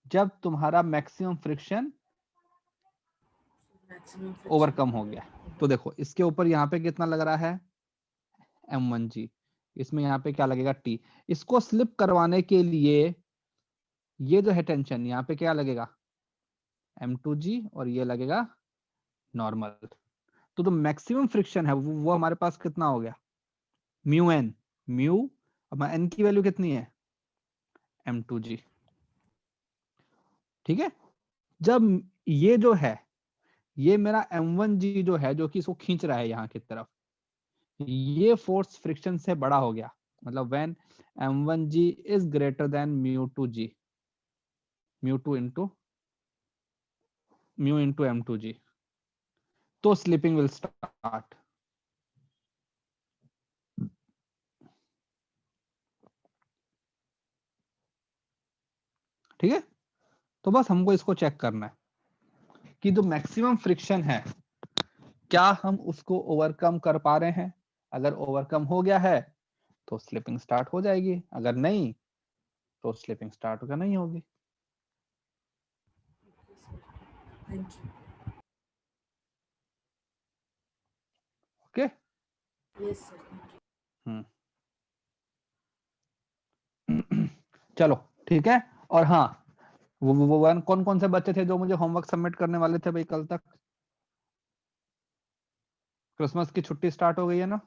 जब तुम्हारा मैक्सिमम फ्रिक्शन ओवरकम हो गया। तो देखो इसके ऊपर यहाँ पे कितना लग रहा है M1G, इसमें यहाँ पे क्या लगेगा T। इसको स्लिप करवाने के लिए ये जो है टेंशन, यहाँ पे क्या लगेगा M2G और ये लगेगा नॉर्मल। तो जो मैक्सिमम फ्रिक्शन है वो हमारे पास कितना हो गया, म्यू एन, म्यू, अब एन की वैल्यू कितनी है M2G, ठीक है। जब ये जो है, ये मेरा M1G जो है, जो कि इसको खींच रहा है यहाँ की तरफ, ये फोर्स फ्रिक्शन से बड़ा हो गया, मतलब when M1G is greater than μ2G, μ2 into mu into M2G, तो स्लिपिंग विल स्टार्ट। ठीक है, तो बस हमको इसको चेक करना है कि जो मैक्सिमम फ्रिक्शन है क्या हम उसको ओवरकम कर पा रहे हैं। अगर ओवरकम हो गया है तो स्लिपिंग स्टार्ट हो जाएगी, अगर नहीं तो स्लिपिंग स्टार्ट होकर नहीं होगी। Thank you. Okay, yes sir, thank you. चलो ठीक है। और हाँ, वो कौन कौन से बच्चे थे जो मुझे होमवर्क सबमिट करने वाले थे भाई कल तक? क्रिसमस की छुट्टी स्टार्ट हो गई है ना?